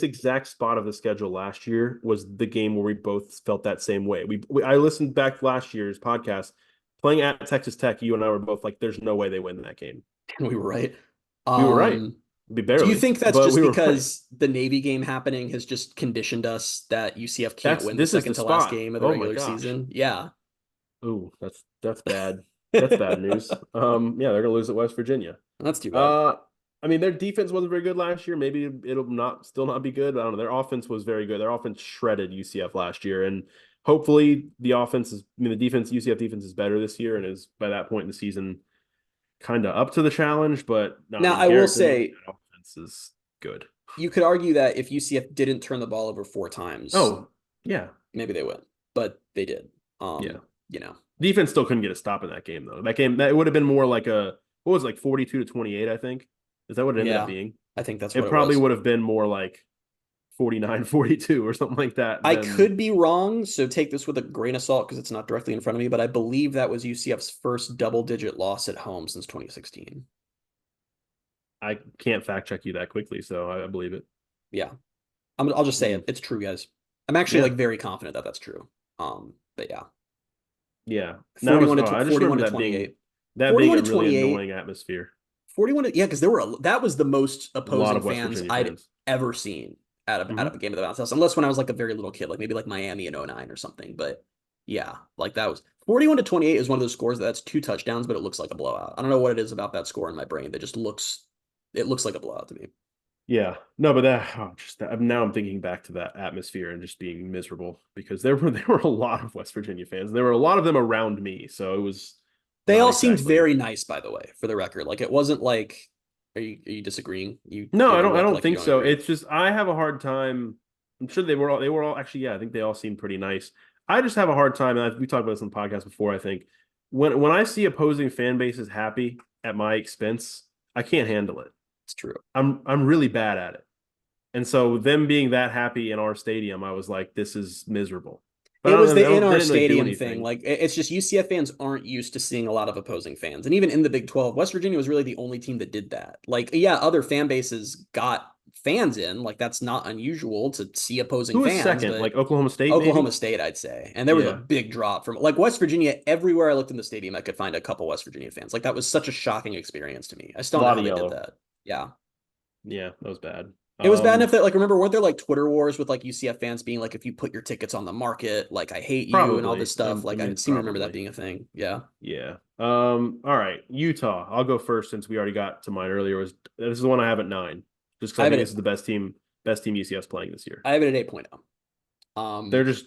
exact spot of the schedule last year was the game where we both felt that same way. I listened back to last year's podcast playing at Texas Tech. You and I were both like, "There's no way they win that game." And we were right. We were right. Um, Be do you barely, think that's but just we were right. because the Navy game happening has just conditioned us that UCF can't win the This is second the to last spot. game of the Oh my regular gosh. season? Yeah. Ooh, that's bad. That's bad news. Yeah, they're gonna lose at West Virginia. That's too bad. Uh, I mean, their defense wasn't very good last year. Maybe it'll still not be good. I don't know. Their offense was very good. Their offense shredded UCF last year, and hopefully the offense is. I mean, the UCF defense is better this year, and is by that point in the season kind of up to the challenge, but no, I Now, mean, I will Garrett Gillen, say, that offense is good. you could argue that if UCF didn't turn the ball over 4 times, Oh, yeah. maybe they would, but they did. Yeah. You know, Defense still couldn't get a stop in that game, though. That game, that would have been more like what was it, like 42-28, I think. Is that what it ended up yeah, being? I think that's what It it probably was. would have been more like 49-42 or something like that. I Then could be wrong, so take this with a grain of salt because it's not directly in front of me, but I believe that was UCF's first double-digit loss at home since 2016. I can't fact check you that quickly, so I believe it. Yeah, I'll just say Mm. it. It's true, guys. I'm actually Yeah. like very confident that that's true. But yeah, Yeah. Now it's, 41 to I just 41 remember to that being 28. that being 41 a to really 28. annoying atmosphere. 41 to, yeah, because that was the most A lot opposing of West fans Virginia I'd fans. ever seen out of Hmm. a game of the bounce house, unless when I was like a very little kid, like maybe like Miami in '09 or something. But yeah, like that was 41 to 28 is one of those scores that's 2 touchdowns, but it looks like a blowout. I don't know what it is about that score in my brain that just looks like a blowout to me. Yeah. No, but now I'm thinking back to that atmosphere and just being miserable because there were a lot of West Virginia fans. There were a lot of them around me, so it was They not all seemed exactly. very nice, by the way, for the record. Like it wasn't like, are you disagreeing? You No, gave a I look don't like you think don't so. agree. It's just I have a hard time. I'm sure they were all actually, yeah, I think they all seemed pretty nice. I just have a hard time, and we talked about this on the podcast before, I think. When I see opposing fan bases happy at my expense, I can't handle it. It's true. I'm really bad at it. And so them being that happy in our stadium, I was like, this is miserable. But It was the in they our didn't really do stadium thing. anything. Like it's just UCF fans aren't used to seeing a lot of opposing fans. And even in the Big 12, West Virginia was really the only team that did that. Like, yeah, other fan bases got fans in. Like that's not unusual to see opposing Who was fans, second? but Like Oklahoma State, Oklahoma maybe? State, I'd say. And there was a Yeah, big drop from like West Virginia. Everywhere I looked in the stadium, I could find a couple West Virginia fans. Like that was such a shocking experience to me. I a still don't know lot how of they did yellow. that. Yeah. Yeah, that was bad. It was bad enough that, like, remember, weren't there like Twitter wars with like UCF fans being like, if you put your tickets on the market, like, I hate you and all this Probably. stuff. I Like, I mean, seem to remember that probably. being a thing. Yeah. Yeah. All right. Utah. I'll go first since we already got to mine earlier. This is the one I have at 9, just because I I have think it this at, is the best team UCF's playing this year. I have it at 8.0. They're just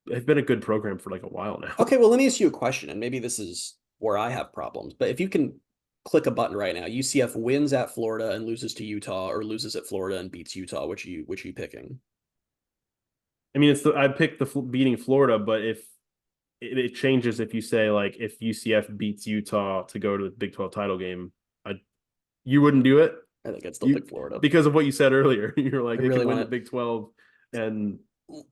they've been a good program for like a while now. Okay. Well, let me ask you a question, and maybe this is where I have problems, but if you can click a button right now, UCF wins at Florida and loses to Utah, or loses at Florida and beats Utah, which are you picking? I mean, I picked the beating Florida, but if it changes if you say like if UCF beats Utah to go to the Big 12 title game, I you wouldn't do it. I think I'd still You pick Florida. because of what you said earlier. You're I like they could really win want the to Big 12 and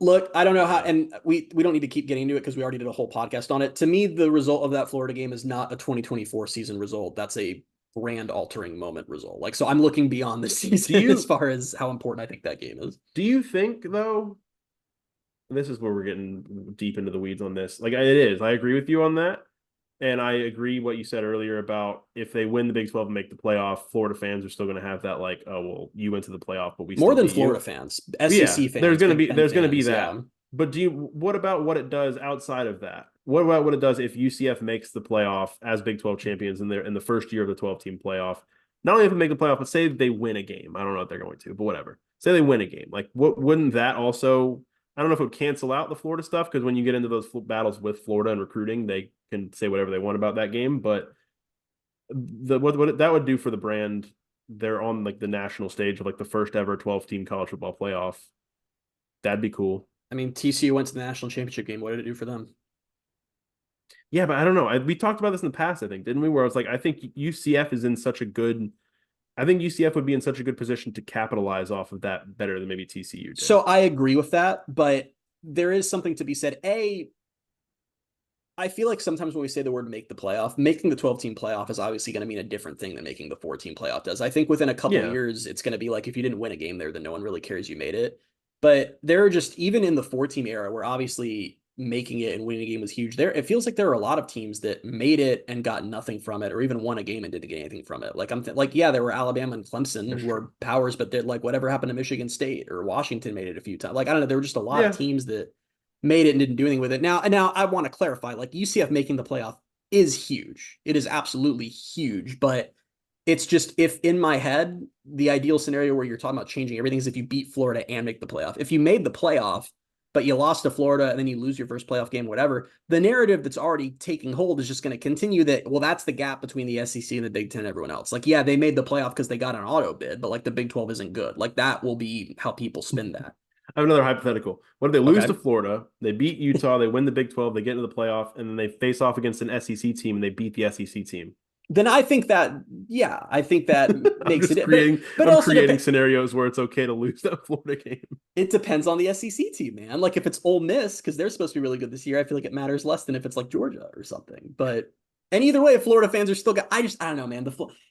look. I don't know how, yeah. and we don't need to keep getting into it because we already did a whole podcast on it. To me, the result of that Florida game is not a 2024 season result. That's a brand altering moment result. Like, so I'm looking beyond the season as far as how important I think that game is. Do you think though? This is where we're getting deep into the weeds on this. Like it is. I agree with you on that. And I agree what you said earlier about if they win the Big 12 and make the playoff, Florida fans are still going to have that like, oh well, you went to the playoff, but we More still than beat Florida you. fans, But yeah, SEC fans, Big Ten there's gonna be fans. that. Yeah. But what about what it does outside of that? What about what it does if UCF makes the playoff as Big 12 champions in the first year of the 12-team playoff? Not only if they make the playoff, but say they win a game. I don't know if they're going to, but whatever. Say they win a game. Like what wouldn't that also I don't know if it would cancel out the Florida stuff because when you get into those battles with Florida and recruiting, they can say whatever they want about that game. But what that would do for the brand, they're on like the national stage of like the first ever 12-team college football playoff. That'd be cool. I mean, TCU went to the national championship game. What did it do for them? Yeah, but I don't know. We talked about this in the past, I think, didn't we? Where I was like, I think UCF would be in such a good position to capitalize off of that better than maybe TCU did. So I agree with that, but there is something to be said. I feel like sometimes when we say the word make the playoff, making the 12-team playoff is obviously going to mean a different thing than making the 4-team playoff does. I think within a couple Yeah. years, it's going to be like if you didn't win a game there, then no one really cares you made it. But there are just, even in the 4-team era, where obviously making it and winning a game was huge, there it feels like there are a lot of teams that made it and got nothing from it, or even won a game and didn't get anything from it. Like yeah, there were Alabama and Clemson who were powers, but they're like whatever happened to Michigan State or Washington made it a few times. Like I don't know, there were just a lot of Yeah. teams that made it and didn't do anything with it. Now I want to clarify, like UCF making the playoff is huge. It is absolutely huge, but it's just, if in my head, the ideal scenario where you're talking about changing everything is if you beat Florida and make the playoff. If you made the playoff, but you lost to Florida and then you lose your first playoff game, whatever, the narrative that's already taking hold is just going to continue that, well, that's the gap between the SEC and the Big Ten and everyone else. Like, yeah, they made the playoff because they got an auto bid, but like the Big 12 isn't good. Like that will be how people spin that. I have another hypothetical. What if they lose Okay. to Florida, they beat Utah, they win the Big 12, they get into the playoff, and then they face off against an SEC team and they beat the SEC team? Then I think that, yeah, I think that makes it. But I'm creating scenarios where it's okay to lose that Florida game. It depends on the SEC team, man. Like if it's Ole Miss, because they're supposed to be really good this year, I feel like it matters less than if it's like Georgia or something. But and either way, if Florida fans are still I don't know, man.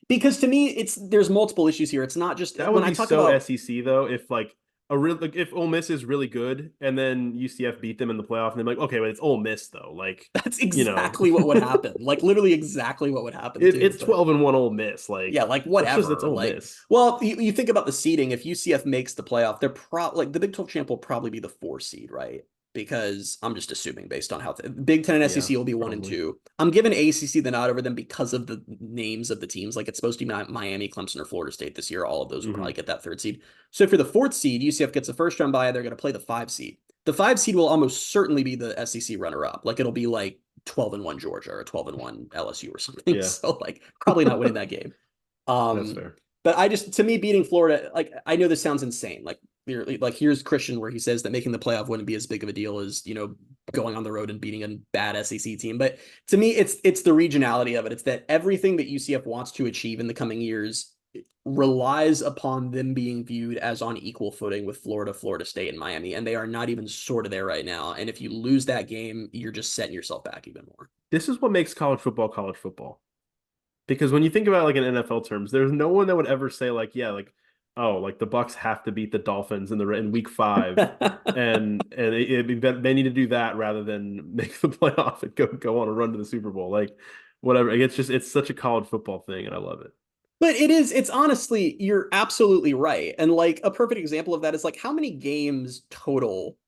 Because to me, there's multiple issues here. It's not just that would be so SEC though. If like if Ole Miss is really good and then UCF beat them in the playoff and they're like, okay, but it's Ole Miss though. Like that's exactly what would happen. Like literally exactly what would happen. It's 12-1 Ole Miss. Like yeah, like whatever. It's Ole Miss. Well, you think about the seeding. If UCF makes the playoff, they're probably like the Big 12 champ will probably be the 4 seed, right? Because I'm just assuming based on how Big 10 and SEC will be 1 and 2. I'm giving ACC the nod over them because of the names of the teams. Like it's supposed to be Miami, Clemson, or Florida State this year. All of those will probably get that 3rd seed. So for the 4th seed, UCF gets a first round bye. They're going to play the 5 seed. The 5 seed will almost certainly be the SEC runner up. Like it'll be like 12-1 Georgia or 12-1 LSU or something. Yeah. So like probably not winning that game. That's fair. But to me, beating Florida, like I know this sounds insane. Like here's Christian where he says that making the playoff wouldn't be as big of a deal as, going on the road and beating a bad SEC team. But to me, it's the regionality of it. It's that everything that UCF wants to achieve in the coming years relies upon them being viewed as on equal footing with Florida, Florida State, and Miami. And they are not even sort of there right now. And if you lose that game, you're just setting yourself back even more. This is what makes college football. Because when you think about like in NFL terms, there's no one that would ever say like, yeah, like, oh, like the Bucks have to beat the Dolphins in week 5, and they need to do that rather than make the playoff and go on a run to the Super Bowl. Like whatever. It's such a college football thing, and I love it. But it's honestly, you're absolutely right. And like a perfect example of that is like how many games total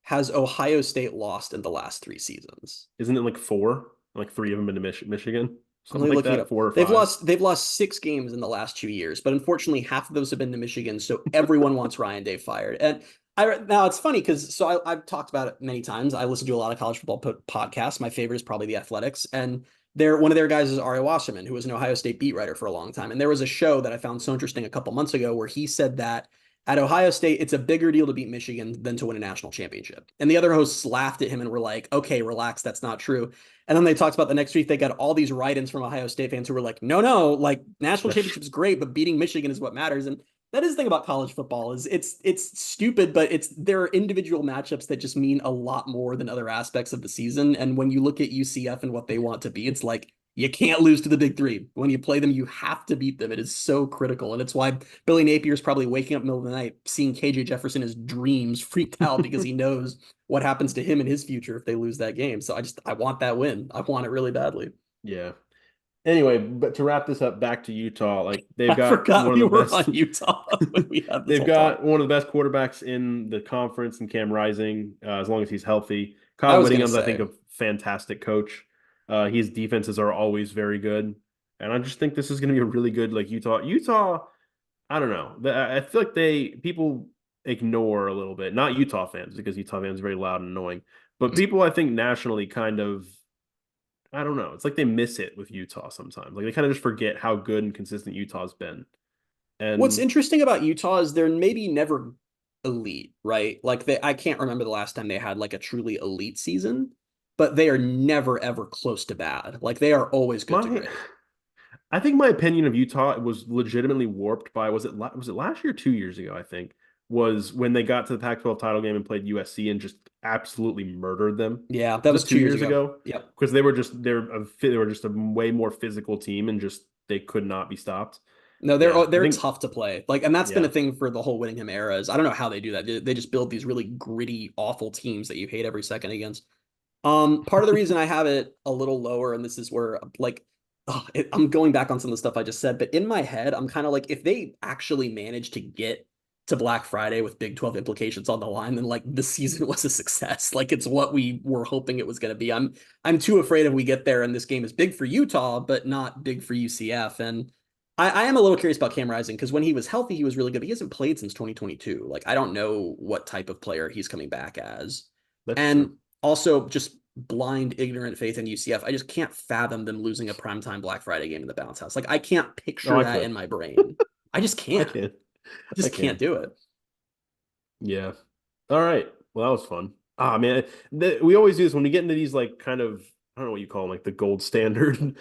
has Ohio State lost in the last 3 seasons? Isn't it like 4? Like 3 of them into Michigan? Something like that, 4 or 5. They've lost 6 games in the last 2 years, but unfortunately, half of those have been to Michigan. So everyone wants Ryan Day fired. And now it's funny because I've talked about it many times. I listen to a lot of college football podcasts. My favorite is probably The Athletics, and one of their guys is Ari Wasserman, who was an Ohio State beat writer for a long time. And there was a show that I found so interesting a couple months ago where he said that at Ohio State, it's a bigger deal to beat Michigan than to win a national championship. And the other hosts laughed at him and were like, okay, relax, that's not true. And then they talked about the next week, they got all these write-ins from Ohio State fans who were like, no, like national championship is great, but beating Michigan is what matters. And that is the thing about college football is it's stupid, but there are individual matchups that just mean a lot more than other aspects of the season. And when you look at UCF and what they want to be, it's like, you can't lose to the big 3. When you play them, you have to beat them. It is so critical. And it's why Billy Napier is probably waking up in the middle of the night, seeing KJ Jefferson in his dreams, freaked out because he knows what happens to him in his future if they lose that game. So I want that win. I want it really badly. Yeah. Anyway, but to wrap this up, back to Utah, like they've got one of the best on Utah. They've got one of the best quarterbacks in the conference, and Cam Rising, as long as he's healthy. Kyle Whittingham's, I think, a fantastic coach. His defenses are always very good, and I just think this is going to be a really good like Utah. I don't know. I feel like people ignore a little bit, not Utah fans because Utah fans are very loud and annoying, but people I think nationally kind of, I don't know. It's like they miss it with Utah sometimes. Like they kind of just forget how good and consistent Utah's been. And what's interesting about Utah is they're maybe never elite, right? Like I can't remember the last time they had like a truly elite season. But they are never, ever close to bad. Like, they are always good to great. I think my opinion of Utah was legitimately warped by, was it last year or 2 years ago, I think, was when they got to the Pac-12 title game and played USC and just absolutely murdered them. Yeah, that was 2 years ago. Yep. Because they were just a way more physical team and just they could not be stopped. No, they're tough to play. Like, and that's been a thing for the whole Whittingham era. Is I don't know how they do that. They just build these really gritty, awful teams that you hate every second against. Part of the reason I have it a little lower, and this is where like I'm going back on some of the stuff I just said, but in my head, I'm kind of like, if they actually manage to get to Black Friday with Big 12 implications on the line, then like the season was a success. Like it's what we were hoping it was going to be. I'm too afraid if we get there and this game is big for Utah, but not big for UCF. And I am a little curious about Cam Rising because when he was healthy, he was really good, but he hasn't played since 2022. Like, I don't know what type of player he's coming back as. That's And true. also just blind, ignorant faith in UCF. I just can't fathom them losing a primetime Black Friday game in the Bounce House. Like, I can't Oh, picture I that could. in my brain. I just I can't. can. I I just can't can. do it. Yeah. All right. Well, that was fun. Ah, man, we always do this when we get into these like kind of I don't know what you call them, like the gold standard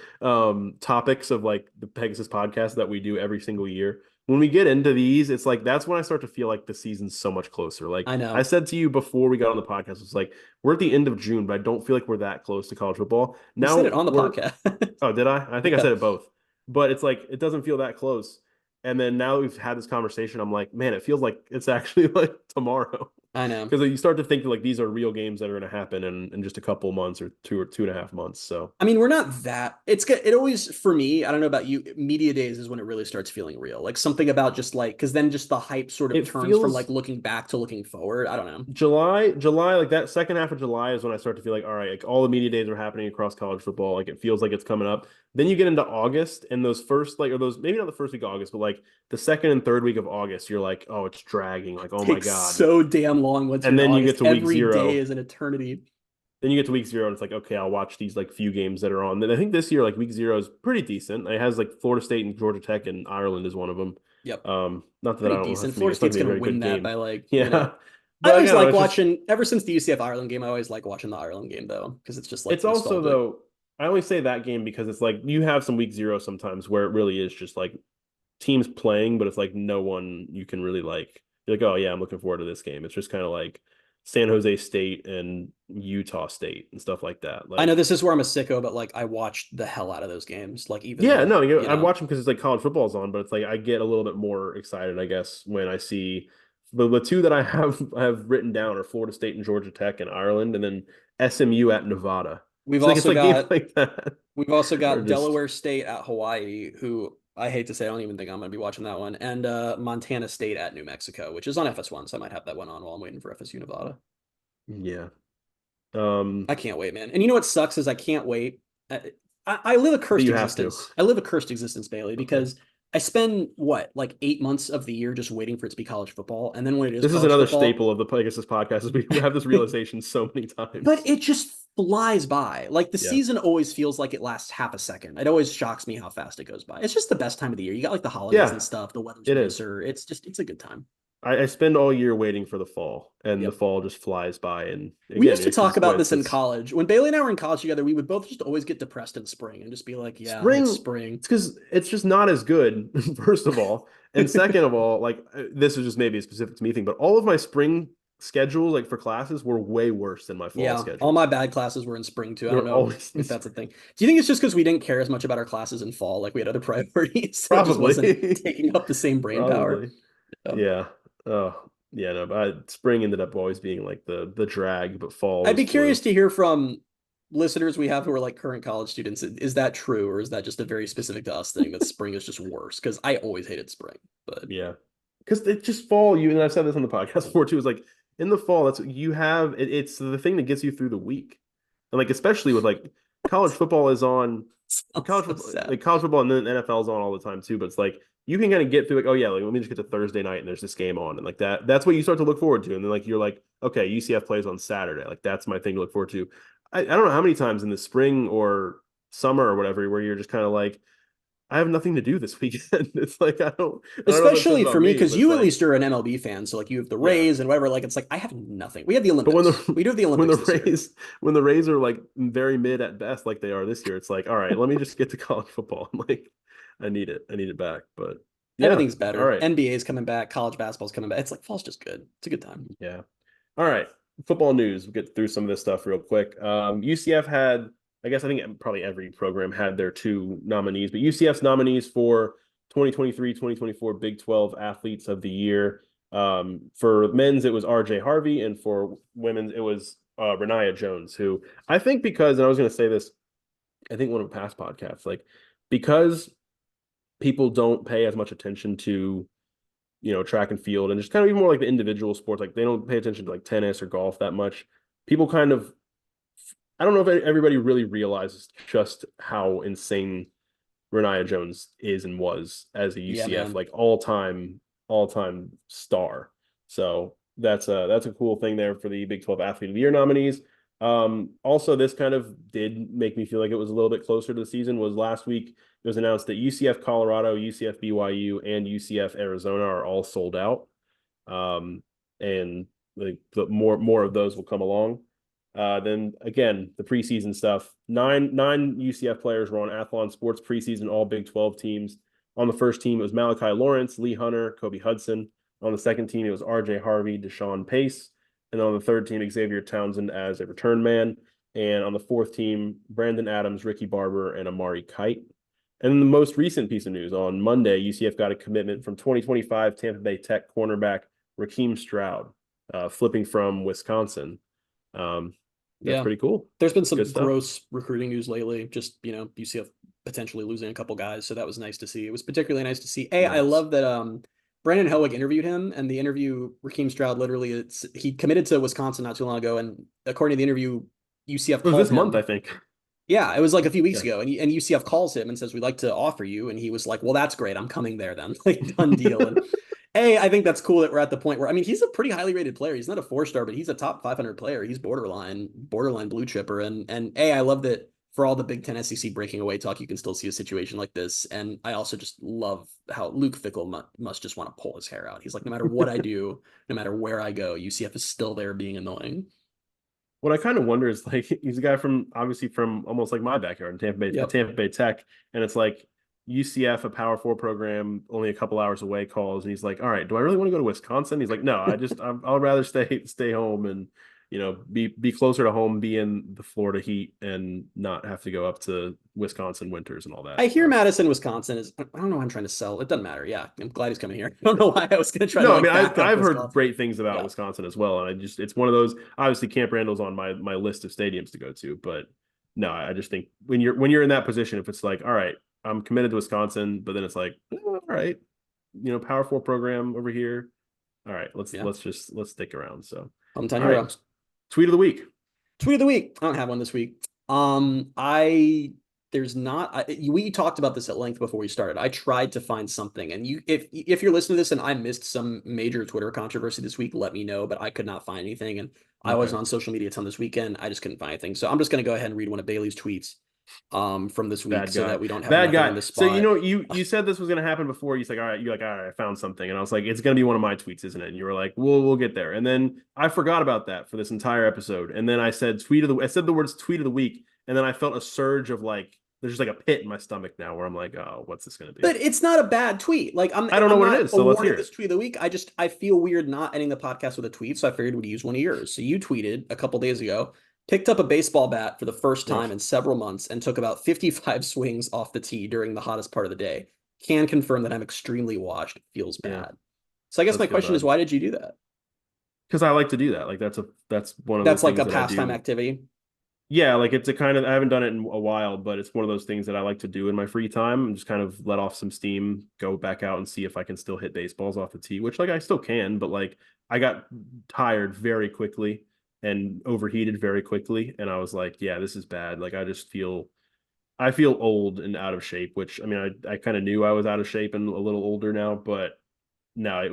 topics of like the Pegasus podcast that we do every single year. When we get into these, it's like that's when I start to feel like the season's so much closer. Like I I know. said to you before we got on the podcast, it's like we're at the end of June, but I don't feel like we're that close to college football. You said Now it on the we're podcast. Oh, did I? I think I Yeah, said it both. But it's like it doesn't feel that close. And then now that we've had this conversation, I'm like, man, it feels like it's actually like tomorrow. I know. Because you start to think like these are real games that are going to happen in just a couple months or 2.5 months. So I mean, we're not that. It's good. It always, for me, I don't know about you, media days is when it really starts feeling real. Like something about just like, because then just the hype sort of it turns from like feels looking back to looking forward. I don't know. July, like that second half of July is when I start to feel like, all right, like all the media days are happening across college football. Like it feels like it's coming up. Then you get into August and those first, like, or those, maybe not the first week of August, but like the second and third week of August, you're like, oh, it's dragging. Like, oh my Takes God. so damn long once you're And in then you August. get to week Every day zero. is an eternity. Then you get to week zero, and it's like, okay, I'll watch these like few games that are on. Then I think this year, like week zero is pretty decent. It has like Florida State and Georgia Tech, and Ireland is one of them. Yep. Not that I Pretty don't know, decent. that's gonna be, Florida it's not State's gonna be a going to very win good that game. by like, Yeah, I but always again, like it's just watching, ever since the UCF Ireland game, I always like watching the Ireland game though, because it's just like it's also nostalgic. though. I only say that game because it's like you have some week zero sometimes where it really is just like teams playing, but it's like no one you can really like. You're like, oh yeah, I'm looking forward to this game. It's just kind of like San Jose State and Utah State and stuff like that. I know Like this is where I'm a sicko, but like I watched the hell out of those games. Like even yeah, no, you I know, watch them because it's like college football's on, but it's like I get a little bit more excited, I guess, when I see the two that I have written down are Florida State and Georgia Tech and Ireland, and then SMU at Nevada. we've It's also like games got like that we've also are got just Delaware State at Hawaii, who I hate to say I don't even think I'm going to be watching that one, and Montana State at New Mexico, which is on FS1, so I might have that one on while I'm waiting for FSU Nevada. yeah. I can't wait, man. And you know what sucks is I can't wait. I live a But cursed you have to. existence. I live a cursed existence, Bailey, Okay. because I spend what, like 8 months of the year just waiting for it to be college football. And then when it is This is college another football, staple of the Pegasus podcast is we have this realization so many but times. it just flies by. Like the Yeah. season always feels like it lasts half a second. It always shocks me how fast it goes by. It's just the best time of the year. You got like the holidays and Yeah, stuff. The weather's it is. nicer. It's a good time. I spend all year waiting for the fall, and the Yep. fall just flies by. And We again, used to it's talk just when about this in college. When Bailey and I were in college together, we would both just always get depressed in spring and just be like, yeah, it's spring, spring. it's because it's just not as good, first of all. And second of all, like this is just maybe a specific to me thing, but all of my spring schedules, like for classes, were way worse than my fall Yeah, all my schedules. bad classes were in spring too. I don't They're know always in if that's a spring. thing. Do you think it's just because we didn't care as much about our classes in fall? Like we had other priorities, so it just wasn't Probably. taking up the same brain power. Probably. So, Yeah. Oh, yeah, no, but spring ended up always being like the drag, but fall I'd was be curious blue. to hear from listeners we have who are like current college students. Is that true, or is that just a very specific to us thing that spring is just worse? Because I always hated spring, but Yeah. Because it just fall, you and I've said this on the podcast before too, is like in the fall, that's you have it's the thing that gets you through the week. And like especially with like college football is on sounds so sad. college football and then NFL is on all the time too. But it's like you can kind of get through like, oh yeah, like let me just get to Thursday night and there's this game on. And like that's what you start to look forward to. And then like you're like, okay, UCF plays on Saturday. Like that's my thing to look forward to. I don't know how many times in the spring or summer or whatever where you're just kind of like, I have nothing to do this weekend. It's like I don't know what it says Especially for about me, me, because but it's you at like, least are an MLB fan, so like you have the yeah. Rays and whatever. Like it's like I have nothing. We have the But when Olympics. the We do have the when the Olympics this year. Rays are like very mid at best, like they are this year, it's like, all right, let me just get to college football. I'm like, I need it. I need it back. But yeah, Everything's all better. right. NBA is coming back. College basketball's coming back. It's like fall's just good. It's a good time. Yeah. All right. Football news. We'll get through some of this stuff real quick. UCF had, I think probably every program had their two nominees, but UCF's nominees for 2023-2024 Big 12 Athletes of the Year. For men's, it was RJ Harvey, and for women's, it was Renaya Jones, who I think because, and I was going to say this, I think one of the past podcasts, like because people don't pay as much attention to track and field and just kind of even more like the individual sports. Like they don't pay attention to like tennis or golf that much. People kind of, I don't know if everybody really realizes just how insane Renia Jones is and was as a Yeah, UCF man. like all time star. So that's a cool thing there for the Big 12 Athlete of the Year nominees. Also, this kind of did make me feel like it was a little bit closer to the season. Was last week it was announced that UCF Colorado, UCF BYU, and UCF Arizona are all sold out. And the more of those will come along. Then again, the preseason stuff. Nine UCF players were on Athlon Sports preseason All Big 12 teams. On the first team, it was Malachi Lawrence, Lee Hunter, Kobe Hudson. On the second team, it was R.J. Harvey, Deshaun Pace. And on the third team, Xavier Townsend as a return man. And on the fourth team, Brandon Adams, Ricky Barber, and Amari Kite. And then the most recent piece of news on Monday, UCF got a commitment from 2025 Tampa Bay Tech cornerback Raheem Stroud, flipping from Wisconsin. That's pretty cool. There's been some gross recruiting news lately. Just, UCF potentially losing a couple guys. So that was nice to see. It was particularly nice to see. I love that Brandon Helwig interviewed him, and the interview, Raheem Stroud, literally, he committed to Wisconsin not too long ago. And according to the interview, UCF called this month, I think. Yeah, it was like a few weeks ago. And UCF calls him and says, "We'd like to offer you." And he was like, "Well, that's great. I'm coming there then." Like, done deal. And I think that's cool that we're at the point where, I mean, he's a pretty highly rated player. He's not a 4-star, but he's a top 500 player. He's borderline blue chipper. And I love that for all the Big Ten SEC breaking away talk, you can still see a situation like this. And I also just love how Luke Fickell must just want to pull his hair out. He's like, no matter what I do, no matter where I go, UCF is still there being annoying. What I kind of wonder is, like, he's a guy from almost like my backyard in Tampa Bay, Tampa Bay Tech. And it's like UCF, a Power 4 program, only a couple hours away, calls. And he's like, all right, do I really want to go to Wisconsin? He's like, no, I'll rather stay home and, be closer to home, be in the Florida heat and not have to go up to Wisconsin winters and all that. I hear Madison, Wisconsin is, I don't know why I'm trying to sell. It doesn't matter. Yeah. I'm glad he's coming here. I don't know why I was going to try to. No, I mean, I've heard great things about Wisconsin as well. And it's one of those, obviously Camp Randall's on my list of stadiums to go to, but no, I just think when you're in that position, if it's like, all right, I'm committed to Wisconsin, but then it's like, all right, Power 4 program over here. All right, let's stick around. So hometown hero. Tweet of the week. Tweet of the week. I don't have one this week. We talked about this at length before we started. I tried to find something, and if you're listening to this and I missed some major Twitter controversy this week, let me know, but I could not find anything. And I wasn't on social media a ton this weekend. I just couldn't find anything. So I'm just going to go ahead and read one of Bailey's tweets from this week so that we don't have bad guy in the spot. So you said this was going to happen before. You're like, all right, I found something, and I was like, it's going to be one of my tweets, isn't it? And you were like, we'll get there. And then I forgot about that for this entire episode. And then I said I said the words tweet of the week, and then I felt a surge of like, there's just like a pit in my stomach now where I'm like, oh, what's this going to be? But it's not a bad tweet. Like I don't know what it is. So let's hear this tweet of the week. I feel weird not ending the podcast with a tweet, so I figured we'd use one of yours. So you tweeted a couple days ago, picked up a baseball bat for the first time in several months and took about 55 swings off the tee during the hottest part of the day. Can confirm that I'm extremely washed. Feels bad. Yeah. So I guess my question is, why did you do that? Because I like to do that. Like that's one of that's like a pastime activity. Yeah, like it's a kind of, I haven't done it in a while, but it's one of those things that I like to do in my free time and just kind of let off some steam, go back out and see if I can still hit baseballs off the tee, which like I still can, but like I got tired very quickly and overheated very quickly. And I was like, yeah, this is bad. Like I feel old and out of shape, which I mean, I kind of knew I was out of shape and a little older now, but no, I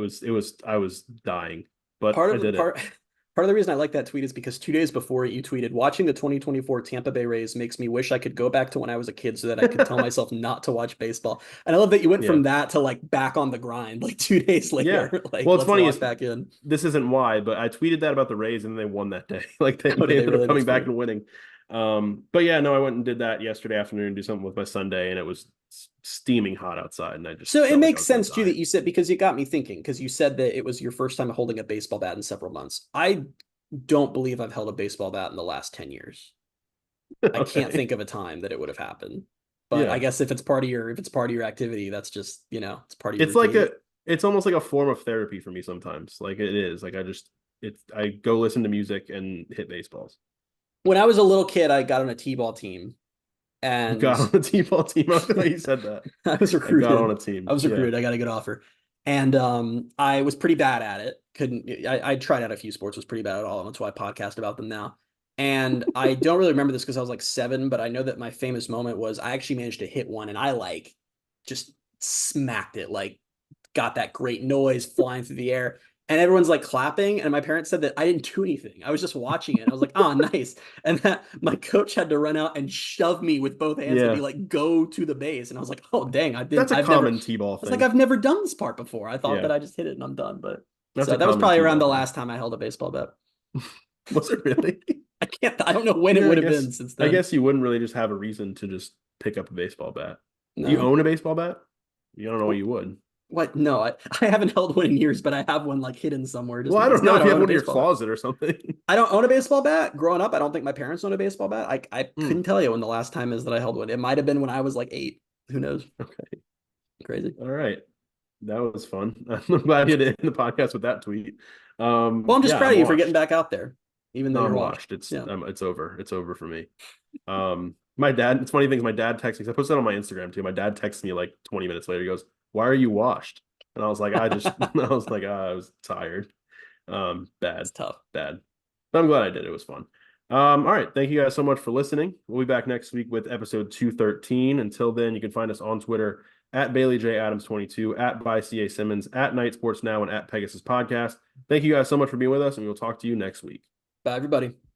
was dying, but I did it. Part of the reason I like that tweet is because 2 days before you tweeted, watching the 2024 Tampa Bay Rays makes me wish I could go back to when I was a kid so that I could tell myself not to watch baseball. And I love that you went from that to like back on the grind, like 2 days later. Yeah. Like, well, it's funny. Back in. This isn't why, but I tweeted that about the Rays and they won that day. Like they ended up coming back and winning. But yeah, no, I went and did that yesterday afternoon, do something with my Sunday, and it was steaming hot outside. And so it makes sense too that you said, because you got me thinking, because you said that it was your first time holding a baseball bat in several months. I don't believe I've held a baseball bat in the last 10 years. Okay. I can't think of a time that it would have happened. But I guess if it's part of your activity, that's just, it's part of your routine. It's almost like a form of therapy for me sometimes. Like it is. Like I go listen to music and hit baseballs. When I was a little kid, I got on a t-ball team. And got on a t-ball team. I thought you said that. I was recruited. I got on a team. I was recruited. I got a good offer. And I was pretty bad at it. I tried out a few sports, was pretty bad at all. And that's why I podcast about them now. And I don't really remember this because I was like 7, but I know that my famous moment was I actually managed to hit one and I like just smacked it, like got that great noise flying through the air. And everyone's like clapping. And my parents said that I didn't do anything. I was just watching it. I was like, oh, nice. And that my coach had to run out and shove me with both hands and Yeah, be like, go to the base. And I was like, oh, dang, that's a I've never, I common T-ball was like, thing. I've never done this part before. I thought Yeah, that I just hit it and I'm done. But that's so a that was common probably around T-ball the thing. last time I held a baseball bat. Was it really? I don't know when it Yeah, would have been since I then. guess you wouldn't really just have a reason to just pick up a baseball bat. Do you No. own a baseball bat? You don't know what you would. What? No, I haven't held one in years, but I have one like hidden somewhere. Just Well, I it's don't know no, I if you don't have own a one in your baseball bat. closet or something. I don't own a baseball bat. Growing up, I don't think my parents owned a baseball bat. I Hmm. couldn't tell you when the last time is that I held one. It might have been when I was like 8. Who knows? Okay. Crazy. All right. That was fun. I'm glad you did end the podcast with that tweet. Well, I'm just Yeah, proud I'm of you for getting washed. back out there, even though No, you're I'm washed. washed. It's Yeah. it's over. It's over for me. My dad, it's funny things. My dad texts me. I posted that on my Instagram too. My dad texts me like 20 minutes later. He goes, "Why are you washed?" And I was like, I was like, I was tired. Bad, It's tough. bad. But I'm glad I did. It was fun. All right. Thank you guys so much for listening. We'll be back next week with episode 213. Until then, you can find us on Twitter at Bailey J Adams 22, at by CA Simmons, at Night Sports Now, and at Pegasus Podcast. Thank you guys so much for being with us, and we will talk to you next week. Bye, everybody.